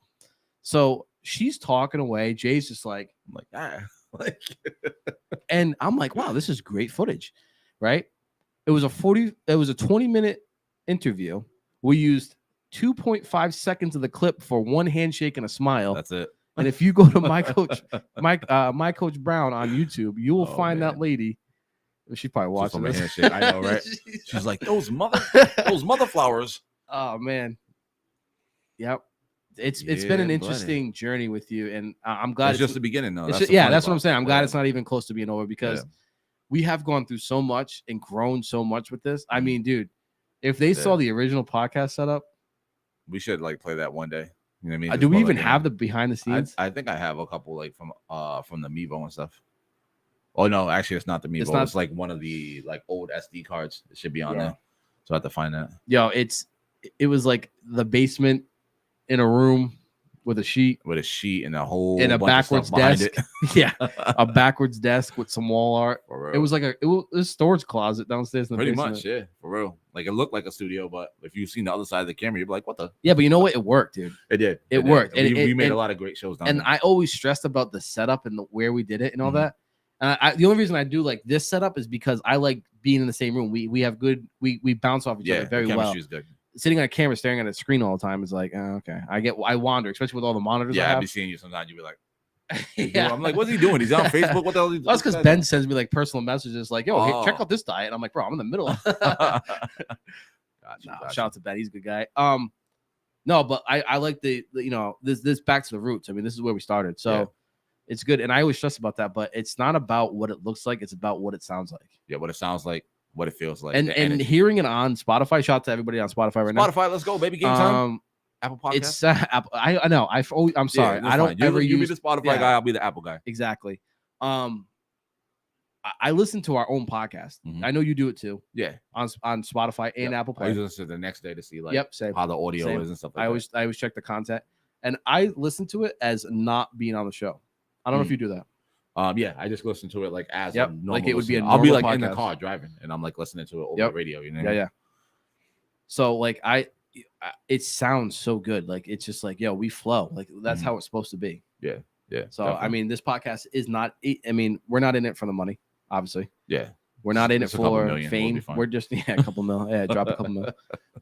Speaker 2: So she's talking away. Jay's just like, and I'm like, wow, this is great footage, right? It was a 20-minute interview. We used 2.5 seconds of the clip for one handshake and a smile.
Speaker 3: That's it.
Speaker 2: And if you go to my coach Brown on YouTube, you will find that lady. She's probably watching this.
Speaker 3: Handshake. I know, right? She's like, those mother flowers.
Speaker 2: Oh man. Yep. It's been an interesting journey with you, and I'm glad
Speaker 3: it's just the beginning though.
Speaker 2: That's what I'm saying. I'm glad it's not even close to being over because we have gone through so much and grown so much with this. I mean, dude, if they saw the original podcast setup,
Speaker 3: we should like play that one day. You know what I mean?
Speaker 2: Do we even have the behind the scenes?
Speaker 3: I think I have a couple like from the Mevo and stuff. Oh no, actually it's not the Mevo. It's like one of the like old SD cards. It should be on there. So I have to find that.
Speaker 2: Yo, it was like the basement in a room with a sheet
Speaker 3: and a whole
Speaker 2: and a
Speaker 3: bunch
Speaker 2: backwards
Speaker 3: of stuff behind
Speaker 2: desk.
Speaker 3: it.
Speaker 2: Yeah, a backwards desk with some wall art.
Speaker 3: For real.
Speaker 2: It was like it was a storage closet downstairs in the
Speaker 3: Pretty
Speaker 2: basement.
Speaker 3: much, yeah, for real. Like it looked like a studio, but if you've seen the other side of the camera, you'd be like, "What the?"
Speaker 2: Yeah, but you know what? It worked, dude.
Speaker 3: It did.
Speaker 2: It worked.
Speaker 3: And
Speaker 2: And
Speaker 3: we
Speaker 2: it-
Speaker 3: made
Speaker 2: and-
Speaker 3: a lot of great shows down
Speaker 2: And
Speaker 3: there.
Speaker 2: I always stressed about the setup and where we did it and all
Speaker 3: Mhm.
Speaker 2: that. And the only reason I do like this setup is because I like being in the same room. We have good. We bounce off each other very
Speaker 3: the
Speaker 2: well.
Speaker 3: chemistry is good.
Speaker 2: Sitting on a camera, staring at a screen all the time is like, okay. I wander, especially with all the monitors.
Speaker 3: Yeah,
Speaker 2: I
Speaker 3: I'd
Speaker 2: have.
Speaker 3: be seeing you sometimes. You'd be like,
Speaker 2: Yeah.
Speaker 3: I'm like, what's he doing? He's on Facebook. What the hell? Is he
Speaker 2: That's because Ben sends me like personal messages like, yo, here, check
Speaker 3: Oh.
Speaker 2: out this diet. And I'm like, bro, I'm in the middle.
Speaker 3: Gotcha.
Speaker 2: Shout out to Ben. He's a good guy. No, but I like the this back to the roots. I mean, this is where we started. So
Speaker 3: Yeah.
Speaker 2: it's good. And I always stress about that, but it's not about what it looks like, it's about what it sounds like.
Speaker 3: Yeah, what it sounds like, what it feels like,
Speaker 2: And
Speaker 3: the energy.
Speaker 2: hearing it on Spotify, shout out to everybody on Spotify right
Speaker 3: Spotify, let's go, baby. Game time.
Speaker 2: now.
Speaker 3: Apple Podcast.
Speaker 2: It's Apple. I know. I'm sorry.
Speaker 3: Yeah,
Speaker 2: I don't
Speaker 3: fine. You
Speaker 2: ever
Speaker 3: be
Speaker 2: use
Speaker 3: the Spotify
Speaker 2: yeah.
Speaker 3: guy. I'll be the Apple guy.
Speaker 2: exactly. I listen to our own podcast.
Speaker 3: Mhm.
Speaker 2: I know you do it too
Speaker 3: Yeah,
Speaker 2: on Spotify and
Speaker 3: Yep.
Speaker 2: Apple
Speaker 3: I
Speaker 2: Play.
Speaker 3: listen to the next day to see like
Speaker 2: Yep, same.
Speaker 3: how the audio
Speaker 2: Same.
Speaker 3: is and stuff like
Speaker 2: I
Speaker 3: that.
Speaker 2: always check the content, and I listen to it as not being on the show. I don't know if you do that.
Speaker 3: Yeah, I just listen to it like as
Speaker 2: Yep,
Speaker 3: a normal
Speaker 2: like it would be a
Speaker 3: listener. I'll be
Speaker 2: normal
Speaker 3: like in the
Speaker 2: podcast.
Speaker 3: car driving, and I'm like listening to it over
Speaker 2: Yep.
Speaker 3: the radio. You know?
Speaker 2: Yeah. So like it sounds so good. Like it's just like, yo, we flow. Like that's
Speaker 3: Mhm.
Speaker 2: how it's supposed to be.
Speaker 3: Yeah.
Speaker 2: So
Speaker 3: definitely.
Speaker 2: I mean, this podcast is not. I mean, we're not in it for the money, obviously.
Speaker 3: yeah,
Speaker 2: We're not in it
Speaker 3: Just a couple
Speaker 2: for
Speaker 3: million, we'll be
Speaker 2: fame.
Speaker 3: fine.
Speaker 2: We're just a couple mil. Yeah, drop a couple mil.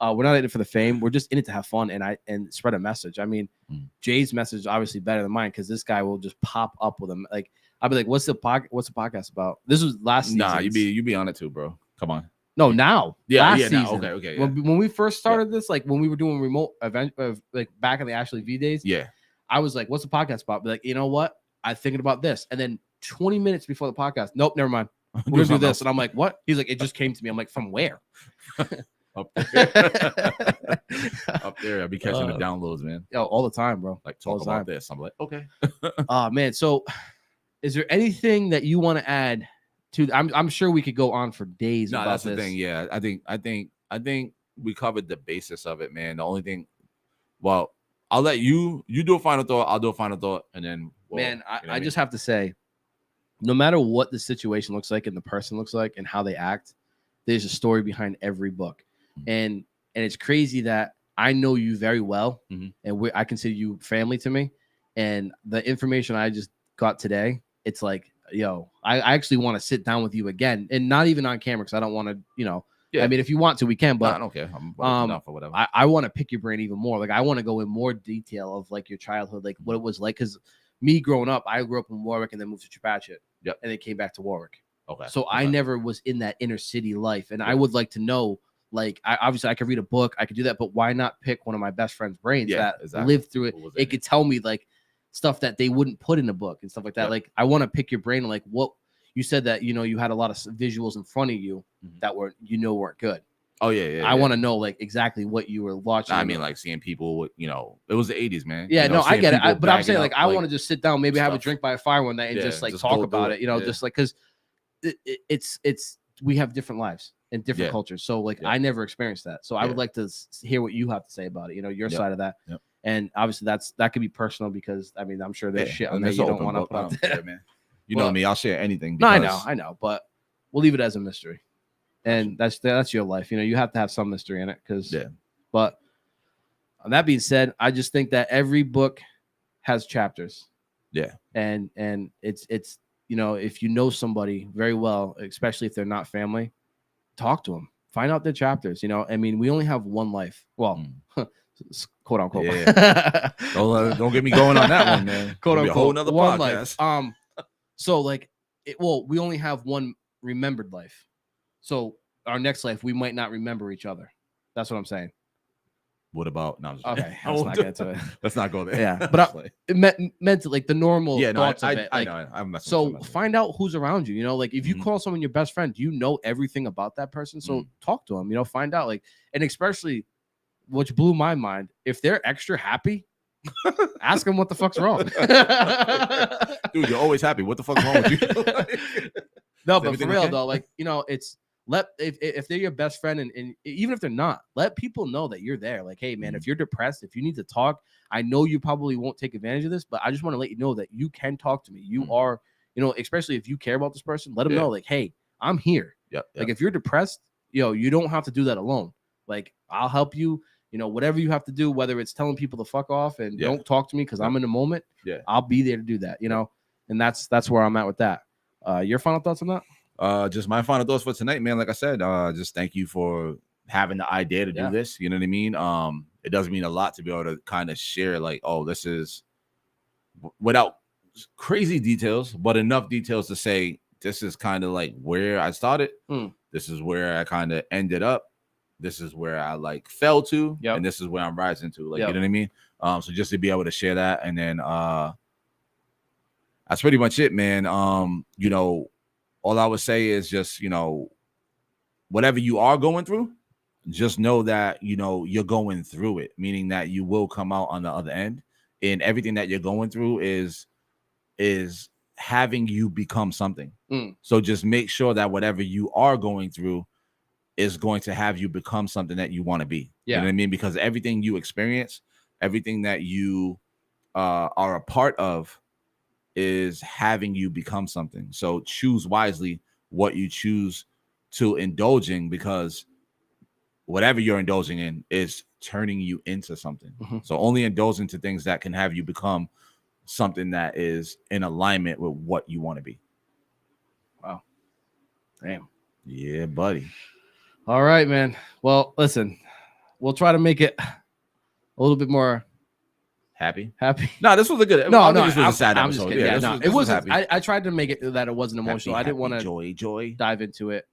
Speaker 2: We're not in it for the fame. We're just in it to have fun and spread a message. I mean,
Speaker 3: Mm.
Speaker 2: Jay's message is obviously better than mine because this guy will just pop up with him. Like I'll be like, "What's the podcast about?" This was last season.
Speaker 3: Nah, you be on it too, bro. Come on.
Speaker 2: no now.
Speaker 3: Yeah,
Speaker 2: last
Speaker 3: yeah. Now,
Speaker 2: season.
Speaker 3: okay. Yeah.
Speaker 2: When we first started this, like when we were doing remote event of like back in the Ashley V days,
Speaker 3: yeah.
Speaker 2: I was like, "What's the podcast about?" Be like, you know what? I'm thinking about this, and then 20 minutes before the podcast, nope, never mind. We're gonna do this, and I'm like, "What?" He's like, "It just came to me." I'm like, "From where?"
Speaker 3: Up there. Up there. I'll be catching the downloads, man.
Speaker 2: Yo, all the time, bro.
Speaker 3: Like
Speaker 2: all
Speaker 3: talk
Speaker 2: the
Speaker 3: about
Speaker 2: time.
Speaker 3: this. I'm like, okay.
Speaker 2: Oh man, so is there anything that you want to add to? I'm sure we could go on for days.
Speaker 3: No,
Speaker 2: about
Speaker 3: that's
Speaker 2: this.
Speaker 3: the thing. Yeah, I think we covered the basis of it, man. The only thing, well, I'll let you do a final thought. I'll do a final thought, and then
Speaker 2: Man,
Speaker 3: you know what
Speaker 2: I just have to say, no matter what the situation looks like and the person looks like and how they act, there's a story behind every book,
Speaker 3: Mhm.
Speaker 2: and it's crazy that I know you very well,
Speaker 3: Mhm.
Speaker 2: and I consider you family to me, and the information I just got today, it's like, yo, I actually want to sit down with you again, and not even on camera because I don't want to,
Speaker 3: Yeah.
Speaker 2: I mean, if you want to, we can,
Speaker 3: No, I
Speaker 2: but
Speaker 3: don't care. I'm down for whatever.
Speaker 2: I want to pick your brain even more. Like I want to go in more detail of like your childhood, like what it was like. Because me growing up, I grew up in Warwick and then moved to Chepachet.
Speaker 3: Yep.
Speaker 2: And then came back to Warwick.
Speaker 3: Okay.
Speaker 2: So I
Speaker 3: okay.
Speaker 2: never was in that inner city life, and I
Speaker 3: Yeah.
Speaker 2: would like to know. Like obviously I could read a book, I could do that, but why not pick one of my best friend's brains
Speaker 3: Yeah,
Speaker 2: that
Speaker 3: exactly.
Speaker 2: lived through it?
Speaker 3: What was in
Speaker 2: It could tell me like stuff that they wouldn't put in a book and stuff like that.
Speaker 3: Yep.
Speaker 2: Like I want to pick your brain. Like what you said that you had a lot of visuals in front of you
Speaker 3: Mhm.
Speaker 2: that weren't good.
Speaker 3: Oh yeah.
Speaker 2: I want to know like exactly what you were watching.
Speaker 3: I mean, like seeing people with, it was the 80s, man.
Speaker 2: yeah,
Speaker 3: You know,
Speaker 2: no, I
Speaker 3: seeing
Speaker 2: get it.
Speaker 3: people
Speaker 2: But I'm
Speaker 3: bagging
Speaker 2: saying
Speaker 3: up,
Speaker 2: like I want to just sit down, maybe have a
Speaker 3: stuff.
Speaker 2: drink by a fire one night and
Speaker 3: Yeah,
Speaker 2: just like
Speaker 3: just
Speaker 2: talk
Speaker 3: go
Speaker 2: about
Speaker 3: through
Speaker 2: it.
Speaker 3: it. Yeah.
Speaker 2: Just like because it's we have different lives and different
Speaker 3: Yeah.
Speaker 2: cultures. So like
Speaker 3: Yeah.
Speaker 2: I never experienced that. So I would
Speaker 3: Yeah.
Speaker 2: like to hear what you have to say about it. Your
Speaker 3: Yep.
Speaker 2: side of that.
Speaker 3: Yep.
Speaker 2: And obviously that could be personal because I mean I'm sure there's shit on
Speaker 3: and
Speaker 2: there
Speaker 3: it's
Speaker 2: you
Speaker 3: an
Speaker 2: don't
Speaker 3: open
Speaker 2: want to
Speaker 3: book.
Speaker 2: put
Speaker 3: I
Speaker 2: out
Speaker 3: don't
Speaker 2: there.
Speaker 3: care, man. You know
Speaker 2: Well,
Speaker 3: me, I'll share anything.
Speaker 2: No,
Speaker 3: Because
Speaker 2: I know, but we'll leave it as a mystery. And that's your life. You have to have some mystery in it because
Speaker 3: Yeah.
Speaker 2: But that being said, I just think that every book has chapters.
Speaker 3: Yeah.
Speaker 2: And it's if you know somebody very well, especially if they're not family, talk to them. Find out their chapters. I mean, we only have one life. Well, quote unquote.
Speaker 3: Yeah. Don't get me going on that one, man.
Speaker 2: Quote
Speaker 3: It'll be
Speaker 2: unquote.
Speaker 3: a whole nother
Speaker 2: one
Speaker 3: podcast.
Speaker 2: life. So like, we only have one remembered life. So our next life, we might not remember each other. That's what I'm saying.
Speaker 3: What about? No, I'm just
Speaker 2: Okay, let's not get into it.
Speaker 3: Let's not go there.
Speaker 2: Yeah, but it meant like the normal
Speaker 3: yeah, no,
Speaker 2: thoughts
Speaker 3: I
Speaker 2: of it.
Speaker 3: I
Speaker 2: Like,
Speaker 3: know. I'm messing
Speaker 2: so
Speaker 3: with you,
Speaker 2: find out who's around you. Like if you
Speaker 3: Mhm.
Speaker 2: call someone your best friend, you know everything about that person. So talk to them. Find out like, and especially, which blew my mind, if they're extra happy, ask them what the fuck's wrong.
Speaker 3: dude. You're always happy. What the fuck's wrong with you?
Speaker 2: No,
Speaker 3: Is
Speaker 2: but for
Speaker 3: everything
Speaker 2: real
Speaker 3: okay?
Speaker 2: though, like if they're your best friend, and even if they're not, let people know that you're there. Like, hey man, if you're depressed, if you need to talk, I know you probably won't take advantage of this, but I just want to let you know that you can talk to me. You are, especially if you care about this person, let them know, like, hey, I'm here.
Speaker 3: Yep.
Speaker 2: Like, if you're depressed, you don't have to do that alone. Like, I'll help you. Whatever you have to do, whether it's telling people to fuck off and don't talk to me because I'm in the moment, I'll be there to do that. And that's where I'm at with that. Your final thoughts on that?
Speaker 3: Just my final thoughts for tonight, man. Like I said, just thank you for having the idea to do this. You know what I mean? It does mean a lot to be able to kind of share, like, oh, this is without crazy details, but enough details to say this is kind of like where I started. This is where I kind of ended up. This is where I like fell to, and this is where I'm rising to. Like, you know what I mean? So just to be able to share that, and then that's pretty much it, man. All I would say is just, whatever you are going through, just know that, you're going through it, meaning that you will come out on the other end. And everything that you're going through is having you become something. So just make sure that whatever you are going through is going to have you become something that you want to be. You know what I mean? Because everything you experience, everything that you are a part of, is having you become something. So choose wisely what you choose to indulge in, because whatever you're indulging in is turning you into something. So only indulge into things that can have you become something that is in alignment with what you want to be.
Speaker 2: Wow. Damn.
Speaker 3: Yeah, buddy.
Speaker 2: All right, man. Well, listen, we'll try to make it a little bit more happy.
Speaker 3: No, this was a good.
Speaker 2: No,
Speaker 3: this was a sad
Speaker 2: I'm
Speaker 3: episode.
Speaker 2: just kidding.
Speaker 3: Yeah,
Speaker 2: it wasn't. I tried to make it that it wasn't emotional.
Speaker 3: Happy,
Speaker 2: I didn't want to
Speaker 3: joy
Speaker 2: dive into it.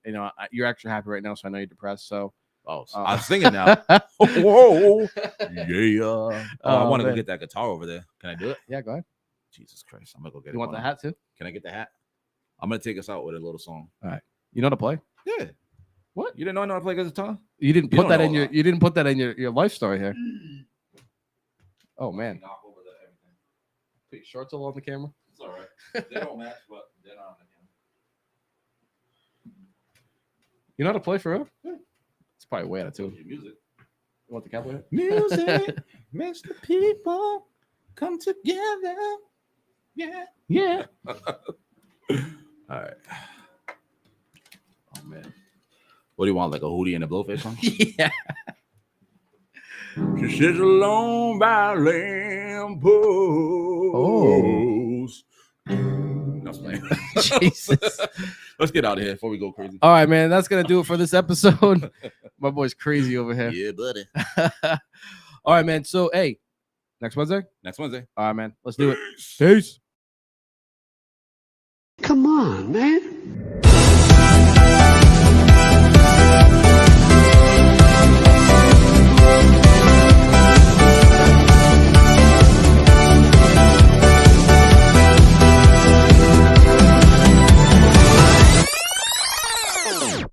Speaker 2: You're actually happy right now, so I know you're depressed. So,
Speaker 3: I was thinking now. Whoa, yeah. I want to go get that guitar over there. Can I do it?
Speaker 2: Yeah, go ahead.
Speaker 3: Jesus Christ, I'm gonna go get it.
Speaker 2: You want the hat too?
Speaker 3: Can I get the hat? I'm gonna take us out with a little song.
Speaker 2: All right. You know how to play?
Speaker 3: Yeah. What? You didn't know how to play guitar?
Speaker 2: You didn't put that in your. You didn't put that in your life story here. Oh man. Put your shorts all on the camera.
Speaker 3: It's all right. They don't match, but they're not on the camera.
Speaker 2: You know how to play for real?
Speaker 3: Yeah.
Speaker 2: It's probably way out of tune.
Speaker 3: Music.
Speaker 2: You want the cowboy?
Speaker 3: Music makes the people come together. Yeah.
Speaker 2: Yeah.
Speaker 3: All right.
Speaker 2: Oh man.
Speaker 3: What do you want? Like a Hootie and a Blowfish song?
Speaker 2: Yeah.
Speaker 3: She sits alone by lamppost.
Speaker 2: Oh.
Speaker 3: No,
Speaker 2: Jesus.
Speaker 3: Let's get out of here before we go crazy.
Speaker 2: All right, man. That's gonna do it for this episode. My boy's crazy over here.
Speaker 3: Yeah, buddy.
Speaker 2: All right, man. So, hey, next Wednesday?
Speaker 3: Next Wednesday.
Speaker 2: All right, man. Let's do it.
Speaker 3: Peace.
Speaker 2: Peace.
Speaker 1: Come on, man.